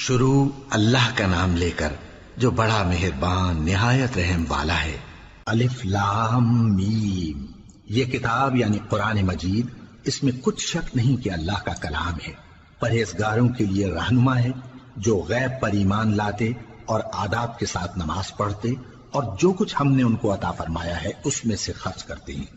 شروع اللہ کا نام لے کر جو بڑا مہربان نہایت رحم والا ہے۔ الف لام میم، یہ کتاب یعنی قرآن مجید، اس میں کچھ شک نہیں کہ اللہ کا کلام ہے، پرہیزگاروں کے لیے رہنما ہے جو غیب پر ایمان لاتے اور آداب کے ساتھ نماز پڑھتے اور جو کچھ ہم نے ان کو عطا فرمایا ہے اس میں سے خرچ کرتے ہیں،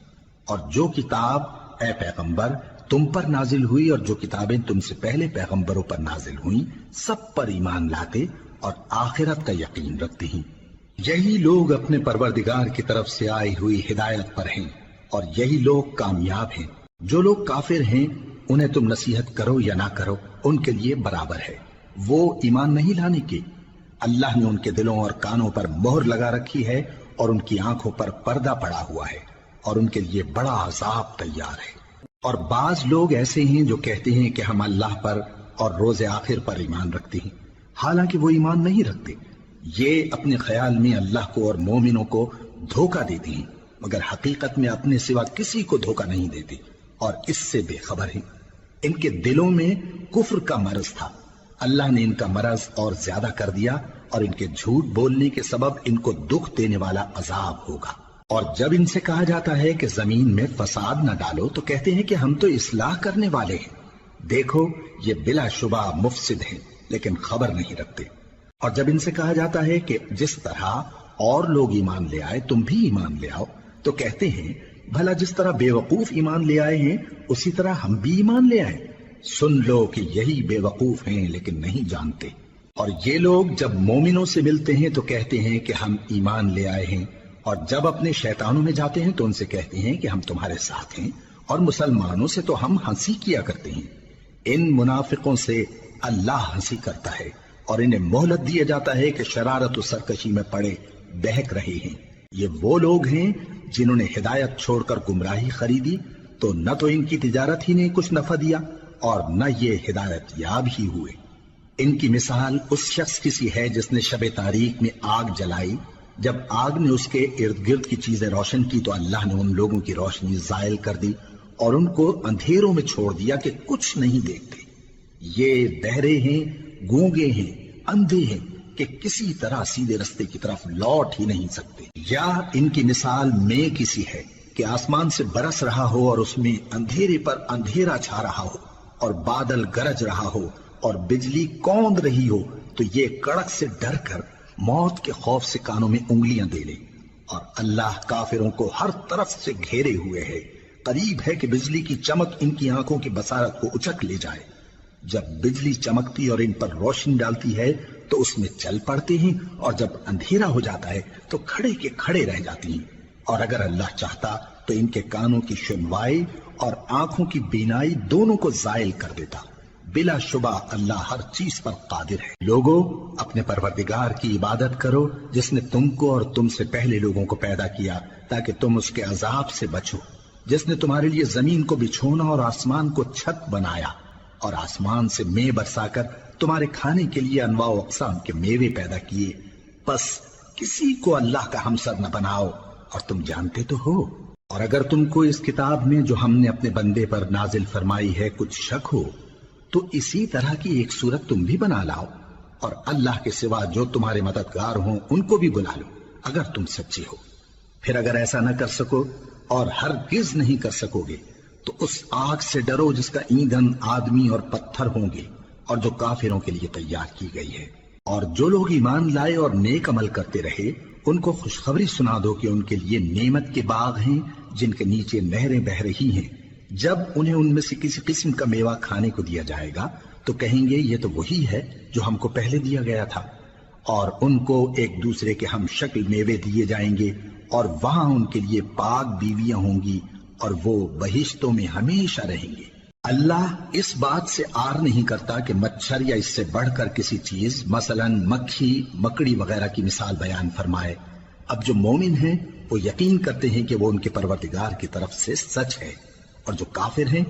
اور جو کتاب اے پیغمبر تم پر نازل ہوئی اور جو کتابیں تم سے پہلے پیغمبروں پر نازل ہوئیں سب پر ایمان لاتے اور آخرت کا یقین رکھتے ہیں۔ یہی لوگ اپنے پروردگار کی طرف سے آئی ہوئی ہدایت پر ہیں اور یہی لوگ کامیاب ہیں۔ جو لوگ کافر ہیں انہیں تم نصیحت کرو یا نہ کرو ان کے لیے برابر ہے، وہ ایمان نہیں لانے کے۔ اللہ نے ان کے دلوں اور کانوں پر مہر لگا رکھی ہے اور ان کی آنکھوں پر پردہ پڑا ہوا ہے اور ان کے لیے بڑا عذاب تیار ہے۔ اور بعض لوگ ایسے ہیں جو کہتے ہیں کہ ہم اللہ پر اور روز آخر پر ایمان رکھتے ہیں، حالانکہ وہ ایمان نہیں رکھتے۔ یہ اپنے خیال میں اللہ کو اور مومنوں کو دھوکہ دیتے ہیں، مگر حقیقت میں اپنے سوا کسی کو دھوکہ نہیں دیتے اور اس سے بے خبر ہیں۔ ان کے دلوں میں کفر کا مرض تھا، اللہ نے ان کا مرض اور زیادہ کر دیا اور ان کے جھوٹ بولنے کے سبب ان کو دکھ دینے والا عذاب ہوگا۔ اور جب ان سے کہا جاتا ہے کہ زمین میں فساد نہ ڈالو تو کہتے ہیں کہ ہم تو اصلاح کرنے والے ہیں۔ دیکھو یہ بلا شبہ مفسد ہیں لیکن خبر نہیں رکھتے۔ اور جب ان سے کہا جاتا ہے کہ جس طرح اور لوگ ایمان لے آئے تم بھی ایمان لے آؤ تو کہتے ہیں بھلا جس طرح بے وقوف ایمان لے آئے ہیں اسی طرح ہم بھی ایمان لے آئے۔ سن لو کہ یہی بے وقوف ہیں لیکن نہیں جانتے۔ اور یہ لوگ جب مومنوں سے ملتے ہیں تو کہتے ہیں کہ ہم ایمان لے آئے ہیں، اور جب اپنے شیطانوں میں جاتے ہیں تو ان سے کہتے ہیں کہ ہم تمہارے ساتھ ہیں، اور مسلمانوں سے تو ہم ہنسی کیا کرتے ہیں۔ ان منافقوں سے اللہ ہنسی کرتا ہے اور انہیں مہلت دیا جاتا ہے کہ شرارت و سرکشی میں پڑے بہک رہے ہیں۔ یہ وہ لوگ ہیں جنہوں نے ہدایت چھوڑ کر گمراہی خریدی تو نہ تو ان کی تجارت ہی نے کچھ نفع دیا اور نہ یہ ہدایت یاب ہی ہوئے۔ ان کی مثال اس شخص کی سی ہے جس نے شب تاریک میں آگ جلائی، جب آگ نے اس کے ارد گرد کی چیزیں روشن کی تو اللہ نے ان لوگوں کی روشنی زائل کر دی اور ان کو اندھیروں میں چھوڑ دیا کہ کچھ نہیں دیکھتے۔ یہ بہرے ہیں، گونگے ہیں، اندھے ہیں کہ کسی طرح سیدھے رستے کی طرف لوٹ ہی نہیں سکتے۔ یا ان کی مثال میں کسی ہے کہ آسمان سے برس رہا ہو اور اس میں اندھیرے پر اندھیرا چھا رہا ہو اور بادل گرج رہا ہو اور بجلی کوند رہی ہو تو یہ کڑک سے ڈر کر موت کے خوف سے کانوں میں انگلیاں دے لے۔ اور اللہ کافروں کو ہر طرف سے گھیرے ہوئے ہے، قریب ہے کہ بجلی کی چمک ان کی آنکھوں کی بصارت کو اچک لے جائے۔ جب بجلی چمکتی اور ان پر روشنی ڈالتی ہے تو اس میں چل پڑتے ہیں، اور جب اندھیرا ہو جاتا ہے تو کھڑے کے کھڑے رہ جاتے ہیں۔ اور اگر اللہ چاہتا تو ان کے کانوں کی سنوائی اور آنکھوں کی بینائی دونوں کو زائل کر دیتا۔ بلا شبہ اللہ ہر چیز پر قادر ہے۔ لوگوں اپنے پروردگار کی عبادت کرو جس نے تم کو اور تم سے پہلے لوگوں کو پیدا کیا تاکہ تم اس کے عذاب سے بچو، جس نے تمہارے لیے زمین کو بچھونا اور آسمان کو چھت بنایا اور آسمان سے مے برسا کر تمہارے کھانے کے لیے انواع و اقسام کے میوے پیدا کیے۔ بس کسی کو اللہ کا ہمسر نہ بناؤ اور تم جانتے تو ہو۔ اور اگر تم کو اس کتاب میں جو ہم نے اپنے بندے پر نازل فرمائی ہے کچھ شک ہو تو اسی طرح کی ایک صورت تم بھی بنا لاؤ اور اللہ کے سوا جو تمہارے مددگار ہوں ان کو بھی بلا لو اگر تم سچے ہو۔ پھر اگر ایسا نہ کر سکو اور ہرگز نہیں کر سکو گے تو اس آگ سے ڈرو جس کا ایندھن آدمی اور پتھر ہوں گے اور جو کافروں کے لیے تیار کی گئی ہے۔ اور جو لوگ ایمان لائے اور نیک عمل کرتے رہے ان کو خوشخبری سنا دو کہ ان کے لیے نعمت کے باغ ہیں جن کے نیچے نہریں بہ رہی ہیں۔ جب انہیں ان میں سے کسی قسم کا میوہ کھانے کو دیا جائے گا تو کہیں گے یہ تو وہی ہے جو ہم کو پہلے دیا گیا تھا، اور ان کو ایک دوسرے کے ہم شکل میوے دیے جائیں گے اور وہاں ان کے لیے پاک بیویاں ہوں گی اور وہ بہشتوں میں ہمیشہ رہیں گے۔ اللہ اس بات سے آر نہیں کرتا کہ مچھر یا اس سے بڑھ کر کسی چیز مثلا مکھی مکڑی وغیرہ کی مثال بیان فرمائے۔ اب جو مومن ہیں وہ یقین کرتے ہیں کہ وہ ان کے پروردگار کی طرف سے سچ ہے، اور جو کافر ہیں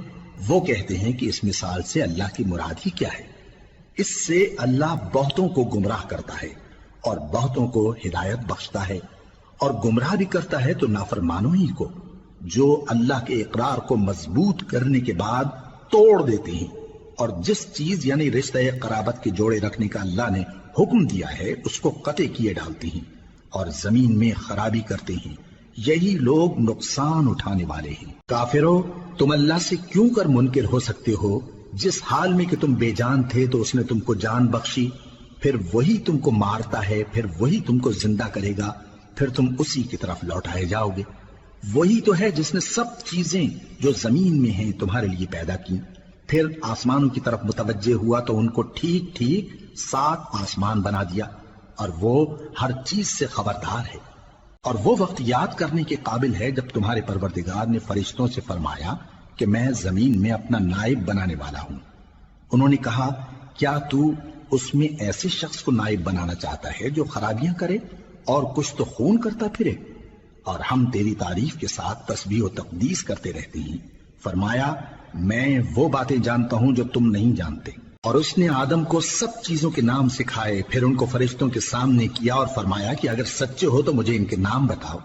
وہ کہتے ہیں کہ اس مثال سے اللہ کی مراد ہی کیا ہے۔ اس سے اللہ بہتوں کو گمراہ کرتا ہے اور بہتوں کو ہدایت بخشتا ہے، اور گمراہ بھی کرتا ہے تو نافرمانوں ہی کو، جو اللہ کے اقرار کو مضبوط کرنے کے بعد توڑ دیتے ہیں اور جس چیز یعنی رشتہ قرابت کے جوڑے رکھنے کا اللہ نے حکم دیا ہے اس کو قطع کیے ڈالتی ہیں اور زمین میں خرابی کرتے ہیں، یہی لوگ نقصان اٹھانے والے ہیں۔ کافرو، تم اللہ سے کیوں کر منکر ہو سکتے ہو؟ جس حال میں کہ تم بے جان تھے تو اس نے تم کو جان بخشی، پھر وہی تم کو مارتا ہے، پھر وہی تم کو زندہ کرے گا، پھر تم اسی کی طرف لوٹائے جاؤ گے۔ وہی تو ہے جس نے سب چیزیں جو زمین میں ہیں تمہارے لیے پیدا کی، پھر آسمانوں کی طرف متوجہ ہوا تو ان کو ٹھیک ٹھیک 7 آسمان بنا دیا، اور وہ ہر چیز سے خبردار ہے۔ اور وہ وقت یاد کرنے کے قابل ہے جب تمہارے پروردگار نے فرشتوں سے فرمایا کہ میں زمین میں اپنا نائب بنانے والا ہوں۔ انہوں نے کہا، کیا تو اس میں ایسے شخص کو نائب بنانا چاہتا ہے جو خرابیاں کرے اور کچھ تو خون کرتا پھرے؟ اور ہم تیری تعریف کے ساتھ تسبیح و تقدیس کرتے رہتے ہیں۔ فرمایا، میں وہ باتیں جانتا ہوں جو تم نہیں جانتے۔ اور اس نے آدم کو سب چیزوں کے نام سکھائے، پھر ان کو فرشتوں کے سامنے کیا اور فرمایا کہ اگر سچے ہو تو مجھے ان کے نام بتاؤ۔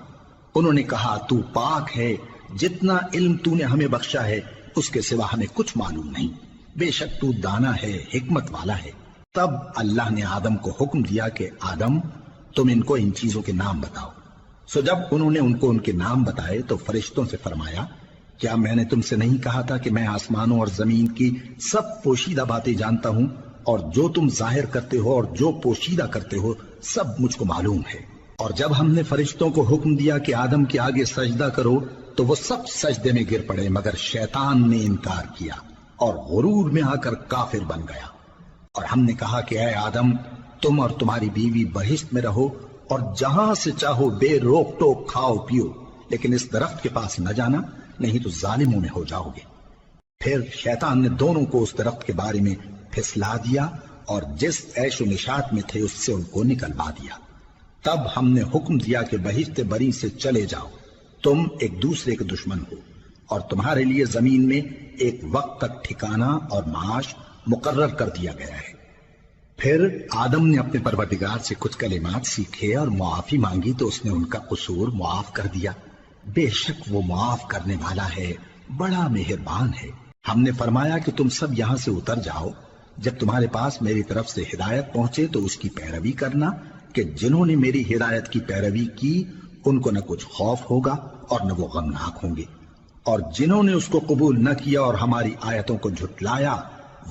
انہوں نے کہا، تو پاک ہے، جتنا علم تو نے ہمیں بخشا ہے اس کے سوا ہمیں کچھ معلوم نہیں، بے شک تو دانا ہے، حکمت والا ہے۔ تب اللہ نے آدم کو حکم دیا کہ آدم، تم ان کو ان چیزوں کے نام بتاؤ۔ سو جب انہوں نے ان کو ان کے نام بتائے تو فرشتوں سے فرمایا، کیا میں نے تم سے نہیں کہا تھا کہ میں آسمانوں اور زمین کی سب پوشیدہ باتیں جانتا ہوں، اور جو تم ظاہر کرتے ہو اور جو پوشیدہ کرتے ہو سب مجھ کو معلوم ہے۔ اور جب ہم نے فرشتوں کو حکم دیا کہ آدم کے آگے سجدہ کرو تو وہ سب سجدے میں گر پڑے مگر شیطان نے انکار کیا اور غرور میں آ کر کافر بن گیا۔ اور ہم نے کہا کہ اے آدم، تم اور تمہاری بیوی بہشت میں رہو اور جہاں سے چاہو بے روک ٹوک کھاؤ پیو، لیکن اس درخت کے پاس نہ جانا، نہیں تو ظالموں میں ہو جاؤ گے۔ پھر شیطان نے دونوں کو اس درخت کے بارے میں پھسلا دیا اور جس عیش و نشاط میں تھے اس سے ان کو نکلوا دیا۔ تب ہم نے حکم دیا کہ بہشت بری سے چلے جاؤ، تم ایک دوسرے کے دشمن ہو، اور تمہارے لیے زمین میں ایک وقت تک ٹھکانہ اور معاش مقرر کر دیا گیا ہے۔ پھر آدم نے اپنے پروردگار سے کچھ کلمات سیکھے اور معافی مانگی تو اس نے ان کا قصور معاف کر دیا۔ بے شک وہ معاف کرنے والا ہے، بڑا مہربان ہے۔ ہم نے فرمایا کہ تم سب یہاں سے اتر جاؤ، جب تمہارے پاس میری طرف سے ہدایت پہنچے تو اس کی پیروی کرنا، کہ جنہوں نے میری ہدایت کی پیروی کی ان کو نہ کچھ خوف ہوگا اور نہ وہ غمناک ہوں گے، اور جنہوں نے اس کو قبول نہ کیا اور ہماری آیتوں کو جھٹلایا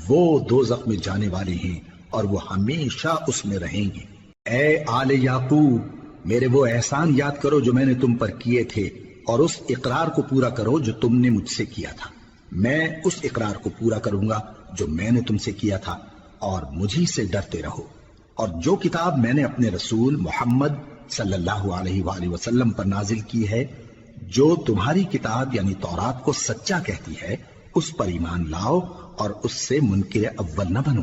وہ دوزخ میں جانے والے ہیں اور وہ ہمیشہ اس میں رہیں گے۔ اے آل یعقوب، میرے وہ احسان یاد کرو جو میں نے تم پر کیے تھے، اور اس اقرار کو پورا کرو جو تم نے مجھ سے کیا تھا۔ میں اس اقرار کو پورا کروں گا جو میں نے تم سے کیا تھا، اور مجھی سے ڈرتے رہو۔ اور جو کتاب میں نے اپنے رسول محمد صلی اللہ علیہ وآلہ وسلم پر نازل کی ہے، جو تمہاری کتاب یعنی تورات کو سچا کہتی ہے، اس پر ایمان لاؤ اور اس سے منکر اول نہ بنو،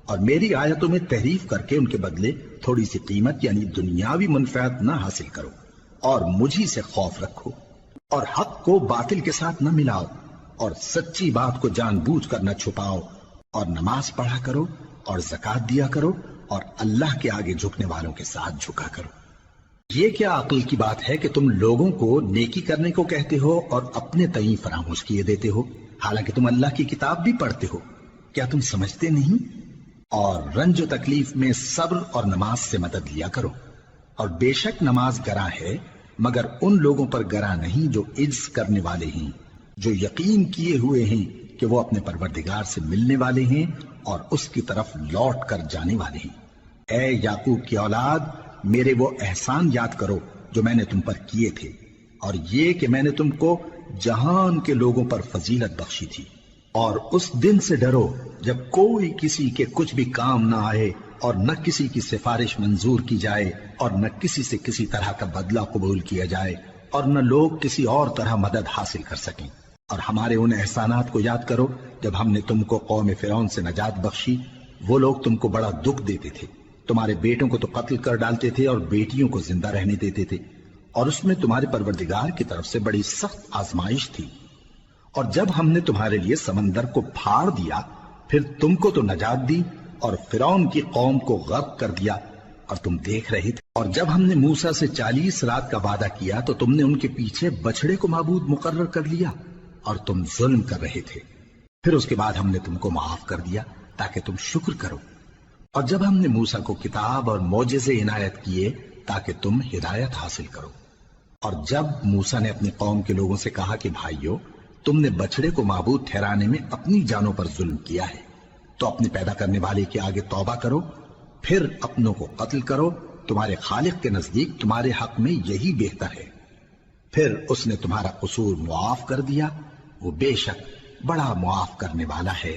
اور میری آیتوں میں تحریف کر کے ان کے بدلے تھوڑی سی قیمت یعنی دنیاوی منفعت نہ حاصل کرو، اور مجھی سے خوف رکھو، اور حق کو باطل کے ساتھ نہ ملاؤ، اور سچی بات کو جان بوجھ کر نہ چھپاؤ، اور نماز پڑھا کرو اور زکوٰۃ دیا کرو، اور اللہ کے آگے جھکنے والوں کے ساتھ جھکا کرو۔ یہ کیا عقل کی بات ہے کہ تم لوگوں کو نیکی کرنے کو کہتے ہو اور اپنے تئیں فراموش کیے دیتے ہو، حالانکہ تم اللہ کی کتاب بھی پڑھتے ہو؟ کیا تم سمجھتے نہیں؟ اور رنج و تکلیف میں صبر اور نماز سے مدد لیا کرو، اور بے شک نماز گراں ہے مگر ان لوگوں پر گراں نہیں جو عجز کرنے والے ہیں، جو یقین کیے ہوئے ہیں کہ وہ اپنے پروردگار سے ملنے والے ہیں اور اس کی طرف لوٹ کر جانے والے ہیں۔ اے یعقوب کی اولاد، میرے وہ احسان یاد کرو جو میں نے تم پر کیے تھے، اور یہ کہ میں نے تم کو جہان کے لوگوں پر فضیلت بخشی تھی۔ اور اس دن سے ڈرو جب کوئی کسی کے کچھ بھی کام نہ آئے، اور نہ کسی کی سفارش منظور کی جائے، اور نہ کسی سے کسی طرح کا بدلہ قبول کیا جائے، اور نہ لوگ کسی اور طرح مدد حاصل کر سکیں۔ اور ہمارے ان احسانات کو یاد کرو جب ہم نے تم کو قوم فرعون سے نجات بخشی۔ وہ لوگ تم کو بڑا دکھ دیتے تھے، تمہارے بیٹوں کو تو قتل کر ڈالتے تھے اور بیٹیوں کو زندہ رہنے دیتے تھے، اور اس میں تمہارے پروردگار کی طرف سے بڑی سخت آزمائش تھی۔ اور جب ہم نے تمہارے لیے سمندر کو پھاڑ دیا، پھر تم کو تو نجات دی اور فرعون کی قوم کو غرق کر دیا، اور تم دیکھ رہے تھے۔ اور جب ہم نے موسیٰ سے 40 رات کا وعدہ کیا تو تم نے ان کے پیچھے بچڑے کو معبود مقرر کر لیا، اور تم ظلم کر رہے تھے۔ پھر اس کے بعد ہم نے تم کو معاف کر دیا تاکہ تم شکر کرو، اور جب ہم نے موسیٰ کو کتاب اور معجزے عنایت کیے تاکہ تم ہدایت حاصل کرو، اور جب موسیٰ نے اپنی قوم کے لوگوں سے کہا کہ بھائیو، تم نے بچڑے کو معبود ٹھہرانے میں اپنی جانوں پر ظلم کیا ہے، تو اپنے پیدا کرنے والے کے آگے توبہ کرو، پھر اپنوں کو قتل کرو، تمہارے خالق کے نزدیک تمہارے حق میں یہی بہتر ہے۔ پھر اس نے تمہارا قصور معاف کر دیا، وہ بے شک بڑا معاف کرنے والا ہے،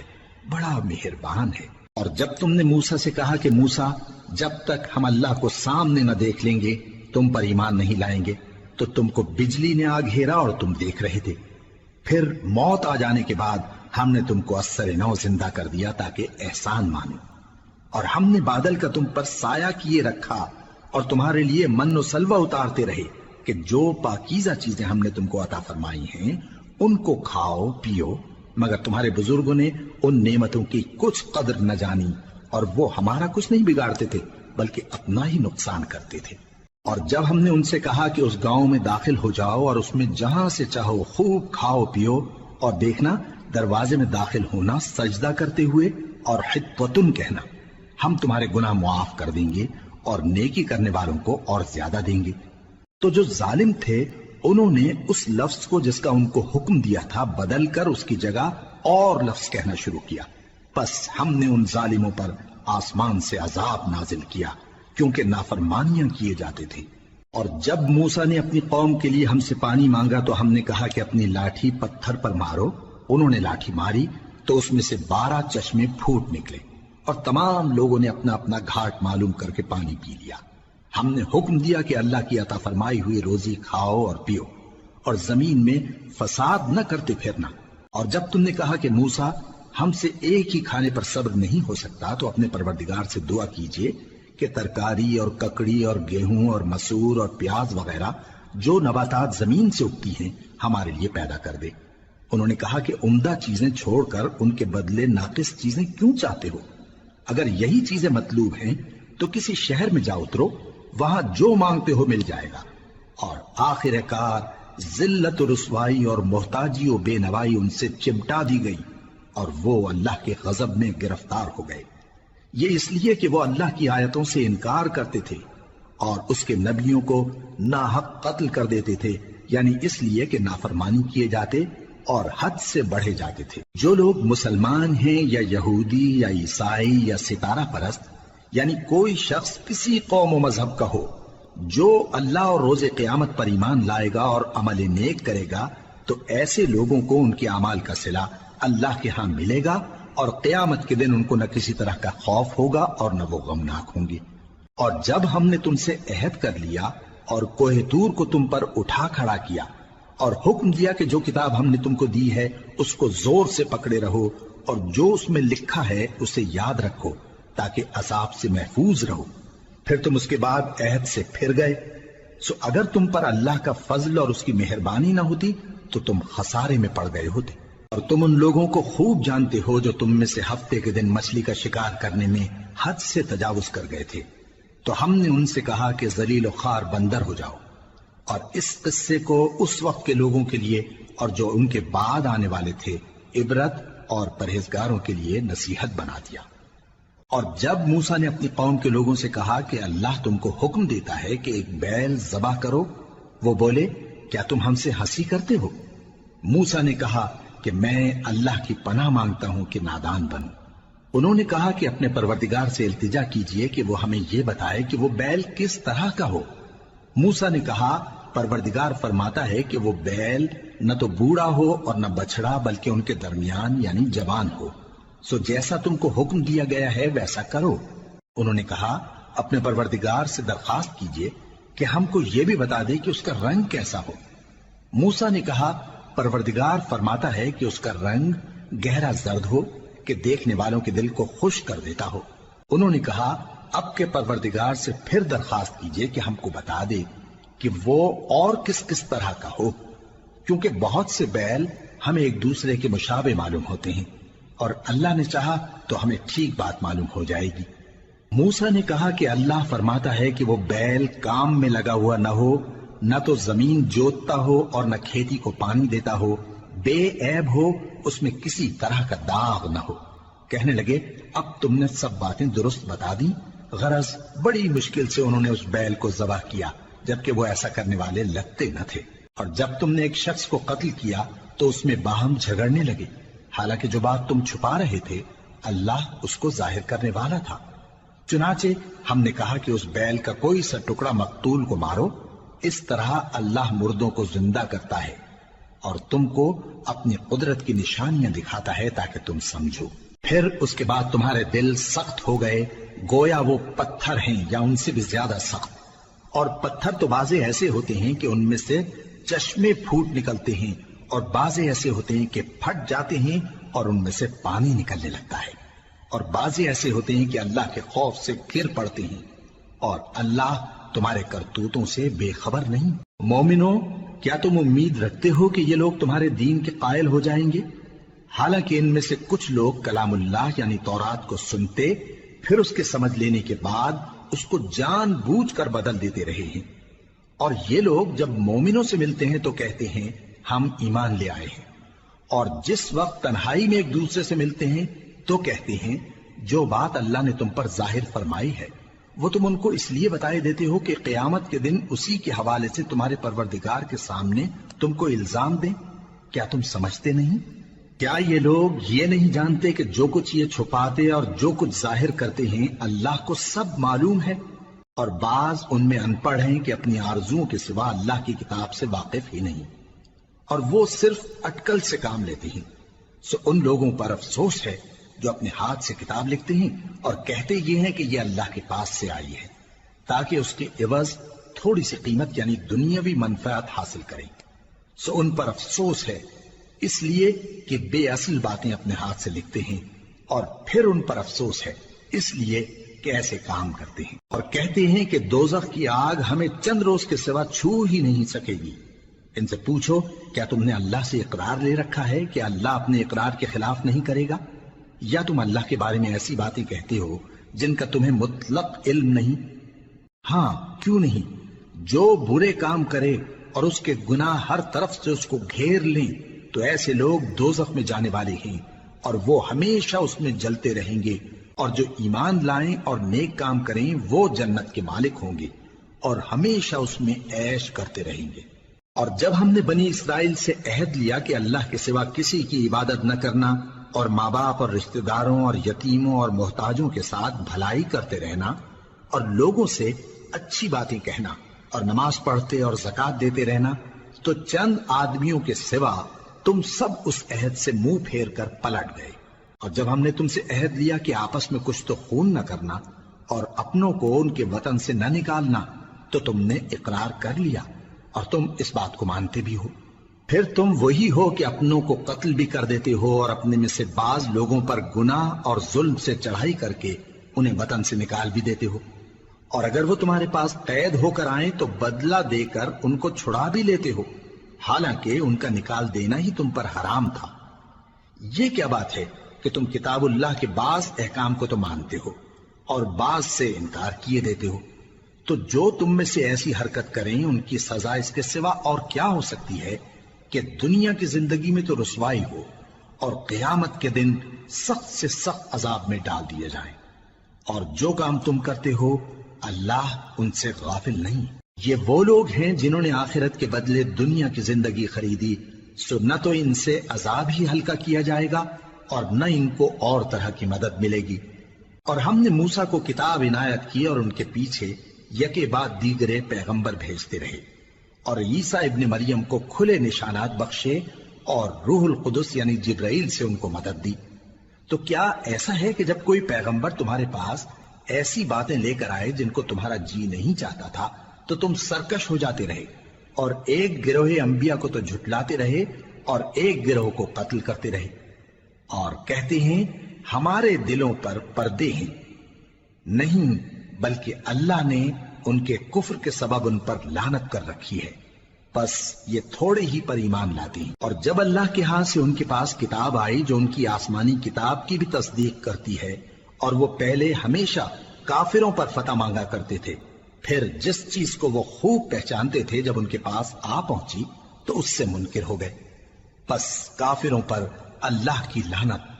بڑا مہربان ہے۔ اور جب تم نے موسیٰ سے کہا کہ موسیٰ، جب تک ہم اللہ کو سامنے نہ دیکھ لیں گے تم پر ایمان نہیں لائیں گے، تو تم کو بجلی نے آ گھیرا اور تم دیکھ رہے تھے، پھر موت آ جانے کے بعد ہم نے تم کو اثر نو زندہ کر دیا تاکہ احسان مانو، اور ہم نے بادل کا تم پر سایہ کیے رکھا اور تمہارے لیے من و سلوہ اتارتے رہے کہ جو پاکیزہ چیزیں ہم نے تم کو عطا فرمائی ہیں ان کو کھاؤ پیو، مگر تمہارے بزرگوں نے ان نعمتوں کی کچھ قدر نہ جانی، اور وہ ہمارا کچھ نہیں بگاڑتے تھے بلکہ اپنا ہی نقصان کرتے تھے۔ اور جب ہم نے ان سے کہا کہ اس گاؤں میں داخل ہو جاؤ اور اس میں جہاں سے چاہو خوب کھاؤ پیو، اور دیکھنا دروازے میں داخل ہونا سجدہ کرتے ہوئے اور حطوتن کہنا، ہم تمہارے گناہ معاف کر دیں گے اور نیکی کرنے والوں کو اور زیادہ دیں گے۔ تو جو ظالم تھے انہوں نے اس لفظ کو جس کا ان کو حکم دیا تھا بدل کر اس کی جگہ اور لفظ کہنا شروع کیا، پس ہم نے ان ظالموں پر آسمان سے عذاب نازل کیا کیونکہ نافرمانیاں کیے جاتے تھے۔ اور جب موسیٰ نے اپنی قوم کے لیے ہم سے پانی مانگا تو ہم نے کہا کہ اپنی لاٹھی پتھر پر مارو، انہوں نے لاٹھی ماری تو اس میں سے 12 چشمے پھوٹ نکلے، اور تمام لوگوں نے اپنا اپنا گھاٹ معلوم کر کے پانی پی لیا۔ ہم نے حکم دیا کہ اللہ کی عطا فرمائی ہوئی روزی کھاؤ اور پیو، اور زمین میں فساد نہ کرتے پھرنا۔ اور جب تم نے کہا کہ موسیٰ، ہم سے ایک ہی کھانے پر صبر نہیں ہو سکتا، تو اپنے پروردگار سے دعا کیجئے کہ ترکاری اور ککڑی اور گیہوں اور مسور اور پیاز وغیرہ جو نباتات زمین سے اگتی ہیں ہمارے لیے پیدا کر دے۔ انہوں نے کہا کہ عمدہ چیزیں چھوڑ کر ان کے بدلے ناقص چیزیں کیوں چاہتے ہو؟ اگر یہی چیزیں مطلوب ہیں تو کسی شہر میں جا اترو، وہاں جو مانگتے ہو مل جائے گا۔ اور آخر کار ذلت و رسوائی اور محتاجی و بے نوائی ان سے چمٹا دی گئی، اور وہ اللہ کے غضب میں گرفتار ہو گئے۔ یہ اس لیے کہ وہ اللہ کی آیتوں سے انکار کرتے تھے اور اس کے نبیوں کو ناحق قتل کر دیتے تھے، یعنی اس لیے کہ نافرمانی کیے جاتے اور حد سے بڑھے جاتے تھے۔ جو لوگ مسلمان ہیں یا یہودی یا عیسائی یا ستارہ پرست، یعنی کوئی شخص کسی قوم و مذہب کا ہو، جو اللہ اور روز قیامت پر ایمان لائے گا اور عمل نیک کرے گا، تو ایسے لوگوں کو ان کے اعمال کا صلہ اللہ کے ہاں ملے گا، اور قیامت کے دن ان کو نہ کسی طرح کا خوف ہوگا اور نہ وہ غمناک ہوں گے۔ اور جب ہم نے تم سے عہد کر لیا اور کوہ طور کو تم پر اٹھا کھڑا کیا اور حکم دیا کہ جو کتاب ہم نے تم کو دی ہے اس کو زور سے پکڑے رہو، اور جو اس میں لکھا ہے اسے یاد رکھو تاکہ عذاب سے محفوظ رہو، پھر تم اس کے بعد عہد سے پھر گئے، سو اگر تم پر اللہ کا فضل اور اس کی مہربانی نہ ہوتی تو تم خسارے میں پڑ گئے ہوتے۔ اور تم ان لوگوں کو خوب جانتے ہو جو تم میں سے ہفتے کے دن مچھلی کا شکار کرنے میں حد سے تجاوز کر گئے تھے، تو ہم نے ان سے کہا کہ ذلیل و خوار بندر ہو جاؤ، اور اس قصے کو اس وقت کے لوگوں کے لیے اور جو ان کے بعد آنے والے تھے عبرت اور پرہیزگاروں کے لیے نصیحت بنا دیا۔ اور جب موسیٰ نے اپنی قوم کے لوگوں سے کہا کہ اللہ تم کو حکم دیتا ہے کہ ایک بیل ذبح کرو، وہ بولے کیا تم ہم سے ہنسی کرتے ہو؟ موسیٰ نے کہا کہ میں اللہ کی پناہ مانگتا ہوں کہ نادان بنوں۔ انہوں نے کہا کہ اپنے پروردگار سے التجا کیجئے کہ وہ ہمیں یہ بتائے کہ وہ بیل کس طرح کا ہو۔ موسیٰ نے کہا پروردگار فرماتا ہے کہ وہ بیل نہ تو بوڑھا ہو اور نہ بچڑا بلکہ ان کے درمیان یعنی جوان ہو، سو جیسا تم کو حکم دیا گیا ہے ویسا کرو۔ انہوں نے کہا اپنے پروردگار سے درخواست کیجئے کہ ہم کو یہ بھی بتا دے کہ اس کا رنگ کیسا ہو۔ موسیٰ نے کہا پروردگار فرماتا ہے کہ اس کا رنگ گہرا زرد ہو کہ دیکھنے والوں کے دل کو خوش کر دیتا ہو۔ انہوں نے کہا اب کے پروردگار سے پھر درخواست کیجئے کہ ہم کو بتا دے کہ وہ اور کس کس طرح کا ہو، کیونکہ بہت سے بیل ہمیں ایک دوسرے کے مشابہ معلوم ہوتے ہیں، اور اللہ نے چاہا تو ہمیں ٹھیک بات معلوم ہو جائے گی۔ موسیٰ نے کہا کہ اللہ فرماتا ہے کہ وہ بیل کام میں لگا ہوا نہ ہو، نہ تو زمین جوتتا ہو اور نہ کھیتی کو پانی دیتا ہو، بے عیب ہو، اس میں کسی طرح کا داغ نہ ہو۔ کہنے لگے اب تم نے سب باتیں درست بتا دی، غرض بڑی مشکل سے انہوں نے اس بیل کو ذبح کیا، جبکہ وہ ایسا کرنے والے لگتے نہ تھے۔ اور جب تم نے ایک شخص کو قتل کیا تو اس میں باہم جھگڑنے لگے، حالانکہ جو بات تم چھپا رہے تھے اللہ اس کو ظاہر کرنے والا تھا۔ چنانچہ ہم نے کہا کہ اس بیل کا کوئی سا ٹکڑا مقتول کو مارو، اس طرح اللہ مردوں کو زندہ کرتا ہے اور تم کو اپنی قدرت کی نشانیاں دکھاتا ہے تاکہ تم سمجھو۔ پھر اس کے بعد تمہارے دل سخت ہو گئے، گویا وہ پتھر ہیں یا ان سے بھی زیادہ سخت۔ اور پتھر تو بعضے ایسے ہوتے ہیں کہ ان میں سے چشمے پھوٹ نکلتے ہیں، اور بعضے ایسے ہوتے ہیں کہ پھٹ جاتے ہیں اور ان میں سے پانی نکلنے لگتا ہے، اور بعضے ایسے ہوتے ہیں کہ اللہ کے خوف سے گر پڑتے ہیں، اور اللہ تمہارے کرتوتوں سے بے خبر نہیں۔ مومنو، کیا تم امید رکھتے ہو کہ یہ لوگ تمہارے دین کے قائل ہو جائیں گے؟ حالانکہ ان میں سے کچھ لوگ کلام اللہ یعنی تورات کو سنتے، پھر اس کے سمجھ لینے کے بعد اس کو جان بوجھ کر بدل دیتے رہے ہیں، اور یہ لوگ جب مومنوں سے ملتے ہیں تو کہتے ہیں ہم ایمان لے آئے ہیں، اور جس وقت تنہائی میں ایک دوسرے سے ملتے ہیں تو کہتے ہیں جو بات اللہ نے تم پر ظاہر فرمائی ہے وہ تم ان کو اس لیے بتائے دیتے ہو کہ قیامت کے دن اسی کے حوالے سے تمہارے پروردگار کے سامنے تم کو الزام دیں۔ کیا تم سمجھتے نہیں؟ کیا یہ لوگ یہ نہیں جانتے کہ جو کچھ یہ چھپاتے اور جو کچھ ظاہر کرتے ہیں اللہ کو سب معلوم ہے؟ اور بعض ان میں ان پڑھ ہیں کہ اپنی آرزوؤں کے سوا اللہ کی کتاب سے واقف ہی نہیں، اور وہ صرف اٹکل سے کام لیتے ہیں۔ سو ان لوگوں پر افسوس ہے جو اپنے ہاتھ سے کتاب لکھتے ہیں اور کہتے یہ ہیں کہ یہ اللہ کے پاس سے آئی ہے، تاکہ اس کے عوض تھوڑی سی قیمت یعنی دنیاوی منفعت حاصل کریں۔ سو ان پر افسوس ہے اس لیے کہ بے اصل باتیں اپنے ہاتھ سے لکھتے ہیں، اور پھر ان پر افسوس ہے اس لیے کہ ایسے کام کرتے ہیں، اور کہتے ہیں کہ دوزخ کی آگ ہمیں چند روز کے سوا چھو ہی نہیں سکے گی۔ ان سے پوچھو کیا تم نے اللہ سے اقرار لے رکھا ہے کہ اللہ اپنے اقرار کے خلاف نہیں کرے گا، یا تم اللہ کے بارے میں ایسی باتیں کہتے ہو جن کا تمہیں مطلق علم نہیں؟ ہاں کیوں نہیں، جو برے کام کرے اور اس کے گناہ ہر طرف سے اس کو گھیر لیں تو ایسے لوگ دوزخ میں جانے والے ہیں، اور وہ ہمیشہ اس میں جلتے رہیں گے، اور جو ایمان لائیں اور نیک کام کریں وہ جنت کے مالک ہوں گے اور ہمیشہ اس میں عیش کرتے رہیں گے۔ اور جب ہم نے بنی اسرائیل سے عہد لیا کہ اللہ کے سوا کسی کی عبادت نہ کرنا، اور ماں باپ اور رشتہ داروں اور یتیموں اور محتاجوں کے ساتھ بھلائی کرتے رہنا، اور لوگوں سے اچھی باتیں کہنا، اور نماز پڑھتے اور زکوٰۃ دیتے رہنا، تو چند آدمیوں کے سوا تم سب اس عہد سے منہ پھیر کر پلٹ گئے۔ اور جب ہم نے تم سے عہد لیا کہ آپس میں کچھ تو خون نہ کرنا اور اپنوں کو ان کے وطن سے نہ نکالنا، تو تم نے اقرار کر لیا اور تم اس بات کو مانتے بھی ہو۔ پھر تم وہی ہو کہ اپنوں کو قتل بھی کر دیتے ہو، اور اپنے میں سے بعض لوگوں پر گناہ اور ظلم سے چڑھائی کر کے انہیں وطن سے نکال بھی دیتے ہو، اور اگر وہ تمہارے پاس قید ہو کر آئیں تو بدلہ دے کر ان کو چھڑا بھی لیتے ہو، حالانکہ ان کا نکال دینا ہی تم پر حرام تھا۔ یہ کیا بات ہے کہ تم کتاب اللہ کے بعض احکام کو تو مانتے ہو اور بعض سے انکار کیے دیتے ہو؟ تو جو تم میں سے ایسی حرکت کریں ان کی سزا اس کے سوا اور کیا ہو سکتی ہے کہ دنیا کی زندگی میں تو رسوائی ہو اور قیامت کے دن سخت سے سخت عذاب میں ڈال دیے جائیں۔ اور جو کام تم کرتے ہو اللہ ان سے غافل نہیں۔ یہ وہ لوگ ہیں جنہوں نے آخرت کے بدلے دنیا کی زندگی خریدی، سو نہ تو ان سے عذاب ہی ہلکا کیا جائے گا اور نہ ان کو اور طرح کی مدد ملے گی۔ اور ہم نے موسیٰ کو کتاب عنایت کی اور ان کے پیچھے یکے بعد دیگرے پیغمبر بھیجتے رہے، اور عیسیٰ ابن مریم کو کھلے نشانات بخشے اور روح القدس یعنی جبرائیل سے ان کو مدد دی۔ تو کیا ایسا ہے کہ جب کوئی پیغمبر تمہارے پاس ایسی باتیں لے کر آئے جن کو تمہارا جی نہیں چاہتا تھا تو تم سرکش ہو جاتے رہے، اور ایک گروہ انبیاء کو تو جھٹلاتے رہے اور ایک گروہ کو قتل کرتے رہے، اور کہتے ہیں ہمارے دلوں پر پردے ہیں؟ نہیں، بلکہ اللہ نے ان کے کفر کے سبب ان پر لعنت کر رکھی ہے، بس یہ تھوڑے ہی پر ایمان لاتے ہیں۔ اور جب اللہ کے ہاں سے ان کے پاس کتاب آئی جو ان کی آسمانی کتاب کی بھی تصدیق کرتی ہے، اور وہ پہلے ہمیشہ کافروں پر فتح مانگا کرتے تھے، پھر جس چیز کو وہ خوب پہچانتے تھے جب ان کے پاس آ پہنچی تو اس سے منکر ہو گئے۔ بس کافروں پر اللہ کی لعنت۔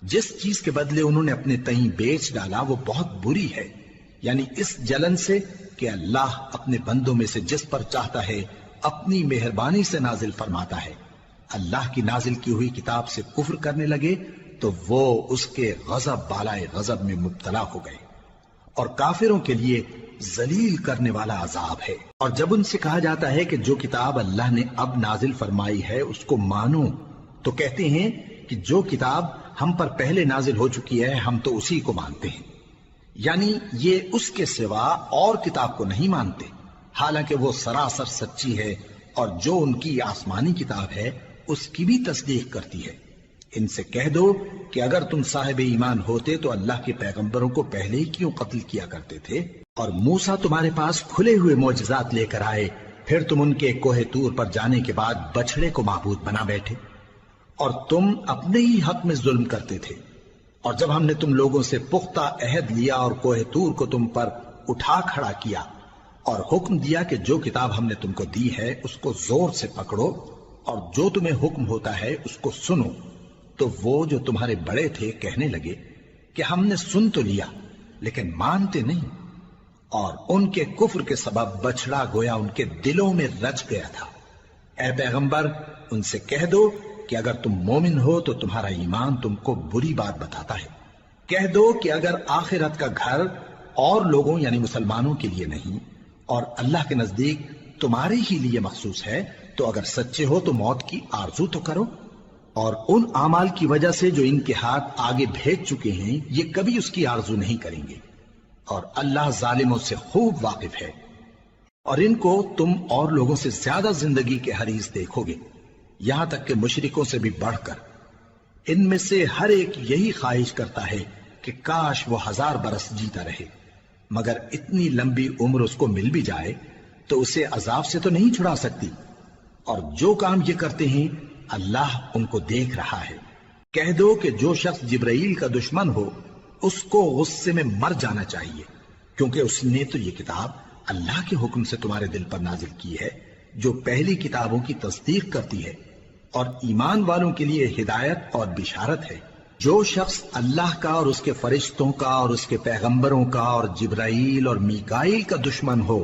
جس چیز کے بدلے انہوں نے اپنے تئیں بیچ ڈالا وہ بہت بری ہے، یعنی اس جلن سے کہ اللہ اپنے بندوں میں سے جس پر چاہتا ہے اپنی مہربانی سے نازل فرماتا ہے۔ اللہ کی نازل کی ہوئی کتاب سے کفر کرنے لگے تو وہ اس کے غضب بالائے غضب میں مبتلا ہو گئے، اور کافروں کے لیے ذلیل کرنے والا عذاب ہے۔ اور جب ان سے کہا جاتا ہے کہ جو کتاب اللہ نے اب نازل فرمائی ہے اس کو مانو، تو کہتے ہیں کہ جو کتاب ہم پر پہلے نازل ہو چکی ہے ہم تو اسی کو مانتے ہیں، یعنی یہ اس کے سوا اور کتاب کو نہیں مانتے، حالانکہ وہ سراسر سچی ہے، اور جو ان کی آسمانی کتاب ہے اس کی بھی تصدیق کرتی ہے۔ ان سے کہہ دو کہ اگر تم صاحب ایمان ہوتے تو اللہ کے پیغمبروں کو پہلے ہی کیوں قتل کیا کرتے تھے؟ اور موسیٰ تمہارے پاس کھلے ہوئے معجزات لے کر آئے، پھر تم ان کے کوہ طور پر جانے کے بعد بچڑے کو معبود بنا بیٹھے، اور تم اپنے ہی حق میں ظلم کرتے تھے۔ اور جب ہم نے تم لوگوں سے پختہ عہد لیا اور کوہ طور کو تم پر اٹھا کھڑا کیا اور حکم دیا کہ جو کتاب ہم نے تم کو دی ہے اس کو زور سے پکڑو اور جو تمہیں حکم ہوتا ہے اس کو سنو، تو وہ جو تمہارے بڑے تھے کہنے لگے کہ ہم نے سن تو لیا لیکن مانتے نہیں، اور ان کے کفر کے سبب بچڑا گویا ان کے دلوں میں رچ گیا تھا۔ اے پیغمبر ان سے کہہ دو کہ اگر تم مومن ہو تو تمہارا ایمان تم کو بری بات بتاتا ہے۔ کہہ دو کہ اگر آخرت کا گھر اور لوگوں یعنی مسلمانوں کے لیے نہیں اور اللہ کے نزدیک تمہارے ہی لیے مخصوص ہے تو اگر سچے ہو تو موت کی آرزو تو کرو، اور ان اعمال کی وجہ سے جو ان کے ہاتھ آگے بھیج چکے ہیں یہ کبھی اس کی آرزو نہیں کریں گے، اور اللہ ظالموں سے خوب واقف ہے۔ اور ان کو تم اور لوگوں سے زیادہ زندگی کے حریص دیکھو گے، یہاں تک کہ مشرکوں سے بھی بڑھ کر۔ ان میں سے ہر ایک یہی خواہش کرتا ہے کہ کاش وہ 1000 برس جیتا رہے، مگر اتنی لمبی عمر اس کو مل بھی جائے تو اسے عذاب سے تو نہیں چھڑا سکتی، اور جو کام یہ کرتے ہیں اللہ ان کو دیکھ رہا ہے۔ کہہ دو کہ جو شخص جبرائیل کا دشمن ہو اس کو غصے میں مر جانا چاہیے، کیونکہ اس نے تو یہ کتاب اللہ کے حکم سے تمہارے دل پر نازل کی ہے جو پہلی کتابوں کی تصدیق کرتی ہے، اور ایمان والوں کے لیے ہدایت اور بشارت ہے۔ جو شخص اللہ کا اور اس کے فرشتوں کا اور اس کے پیغمبروں کا اور جبرائیل اور میکائیل کا دشمن ہو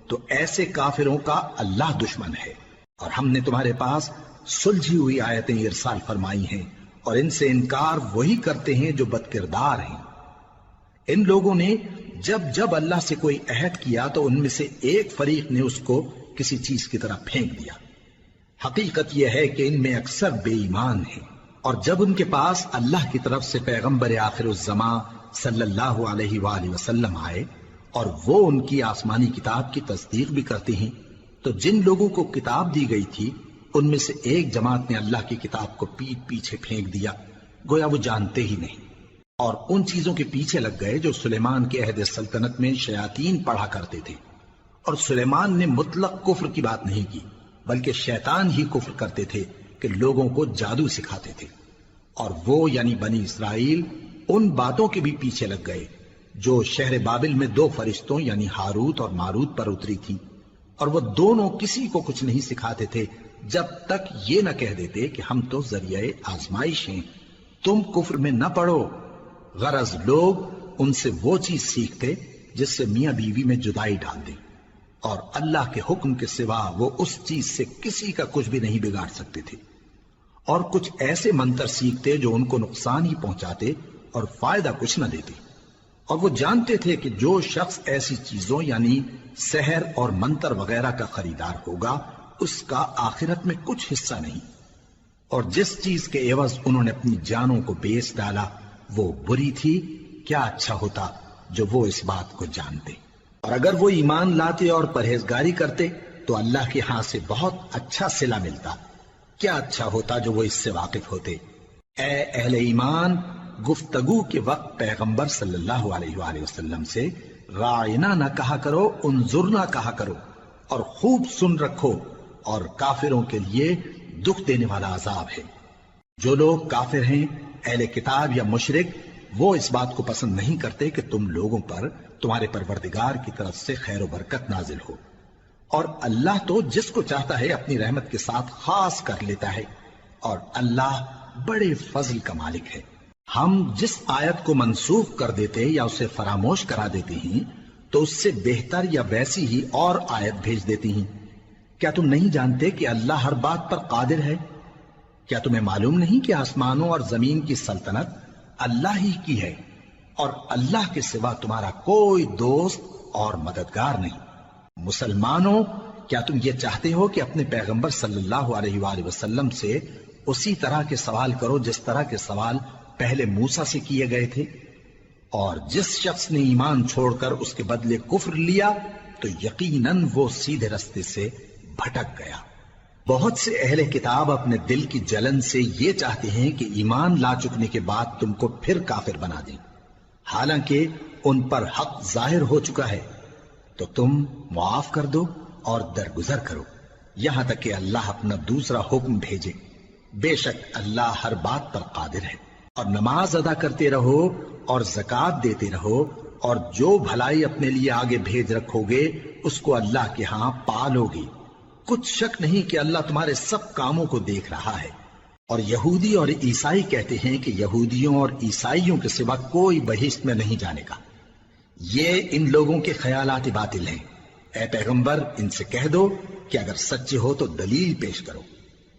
تو ایسے کافروں کا اللہ دشمن ہے۔ اور ہم نے تمہارے پاس سلجھی ہوئی آیتیں ارسال فرمائی ہیں، اور ان سے انکار وہی کرتے ہیں جو بد کردار ہیں۔ ان لوگوں نے جب جب اللہ سے کوئی عہد کیا تو ان میں سے ایک فریق نے اس کو کسی چیز کی طرح پھینک دیا۔ حقیقت یہ ہے کہ ان میں اکثر بے ایمان ہیں، اور جب ان کے پاس اللہ کی طرف سے پیغمبر آخر الزماں صلی اللہ علیہ وآلہ وسلم آئے اور وہ ان کی آسمانی کتاب کی تصدیق بھی کرتے ہیں، تو جن لوگوں کو کتاب دی گئی تھی ان میں سے ایک جماعت نے اللہ کی کتاب کو پیٹ پیچھے پھینک دیا، گویا وہ جانتے ہی نہیں، اور ان چیزوں کے پیچھے لگ گئے جو سلیمان کے عہد سلطنت میں شیاطین پڑھا کرتے تھے۔ اور سلیمان نے مطلق کفر کی بات نہیں کی، بلکہ شیطان ہی کفر کرتے تھے کہ لوگوں کو جادو سکھاتے تھے، اور وہ یعنی بنی اسرائیل ان باتوں کے بھی پیچھے لگ گئے جو شہر بابل میں 2 فرشتوں یعنی ہاروت اور ماروت پر اتری تھی، اور وہ دونوں کسی کو کچھ نہیں سکھاتے تھے جب تک یہ نہ کہہ دیتے کہ ہم تو ذریعہ آزمائش ہیں، تم کفر میں نہ پڑو۔ غرض لوگ ان سے وہ چیز سیکھتے جس سے میاں بیوی میں جدائی ڈال دیں، اور اللہ کے حکم کے سوا وہ اس چیز سے کسی کا کچھ بھی نہیں بگاڑ سکتے تھے، اور کچھ ایسے منتر سیکھتے جو ان کو نقصان ہی پہنچاتے اور فائدہ کچھ نہ دیتے، اور وہ جانتے تھے کہ جو شخص ایسی چیزوں یعنی سحر اور منتر وغیرہ کا خریدار ہوگا اس کا آخرت میں کچھ حصہ نہیں، اور جس چیز کے عوض انہوں نے اپنی جانوں کو بیچ ڈالا وہ بری تھی، کیا اچھا ہوتا جو وہ اس بات کو جانتے۔ اور اگر وہ ایمان لاتے اور پرہیزگاری کرتے تو اللہ کے ہاں سے بہت اچھا صلہ ملتا، کیا اچھا ہوتا جو وہ اس سے واقف ہوتے۔ اے اہل ایمان، گفتگو کے وقت پیغمبر صلی اللہ علیہ وآلہ وسلم سے راعنا نہ کہا کرو، انظرنا کہا کرو، اور خوب سن رکھو، اور کافروں کے لیے دکھ دینے والا عذاب ہے۔ جو لوگ کافر ہیں، اہل کتاب یا مشرک، وہ اس بات کو پسند نہیں کرتے کہ تم لوگوں پر تمہارے پروردگار کی طرف سے خیر و برکت نازل ہو، اور اللہ تو جس کو چاہتا ہے اپنی رحمت کے ساتھ خاص کر لیتا ہے، اور اللہ بڑے فضل کا مالک ہے۔ ہم جس آیت کو منسوخ کر دیتے یا اسے فراموش کرا دیتے ہیں تو اس سے بہتر یا ویسی ہی اور آیت بھیج دیتی ہیں۔ کیا تم نہیں جانتے کہ اللہ ہر بات پر قادر ہے؟ کیا تمہیں معلوم نہیں کہ آسمانوں اور زمین کی سلطنت اللہ ہی کی ہے اور اللہ کے سوا تمہارا کوئی دوست اور مددگار نہیں؟ مسلمانوں، کیا تم یہ چاہتے ہو کہ اپنے پیغمبر صلی اللہ علیہ وآلہ وسلم سے اسی طرح کے سوال کرو جس طرح کے سوال پہلے موسیٰ سے کیے گئے تھے؟ اور جس شخص نے ایمان چھوڑ کر اس کے بدلے کفر لیا تو یقیناً وہ سیدھے رستے سے بھٹک گیا۔ بہت سے اہل کتاب اپنے دل کی جلن سے یہ چاہتے ہیں کہ ایمان لا چکنے کے بعد تم کو پھر کافر بنا دیں، حالانکہ ان پر حق ظاہر ہو چکا ہے۔ تو تم معاف کر دو اور درگزر کرو یہاں تک کہ اللہ اپنا دوسرا حکم بھیجے۔ بے شک اللہ ہر بات پر قادر ہے۔ اور نماز ادا کرتے رہو اور زکوٰۃ دیتے رہو، اور جو بھلائی اپنے لیے آگے بھیج رکھو گے اس کو اللہ کے ہاں پالو گے۔ کچھ شک نہیں کہ اللہ تمہارے سب کاموں کو دیکھ رہا ہے۔ اور یہودی اور عیسائی کہتے ہیں کہ یہودیوں اور عیسائیوں کے سوا کوئی بہشت میں نہیں جانے کا۔ یہ ان لوگوں کے خیالات باطل ہیں۔ اے پیغمبر، ان سے کہہ دو کہ اگر سچے ہو تو دلیل پیش کرو۔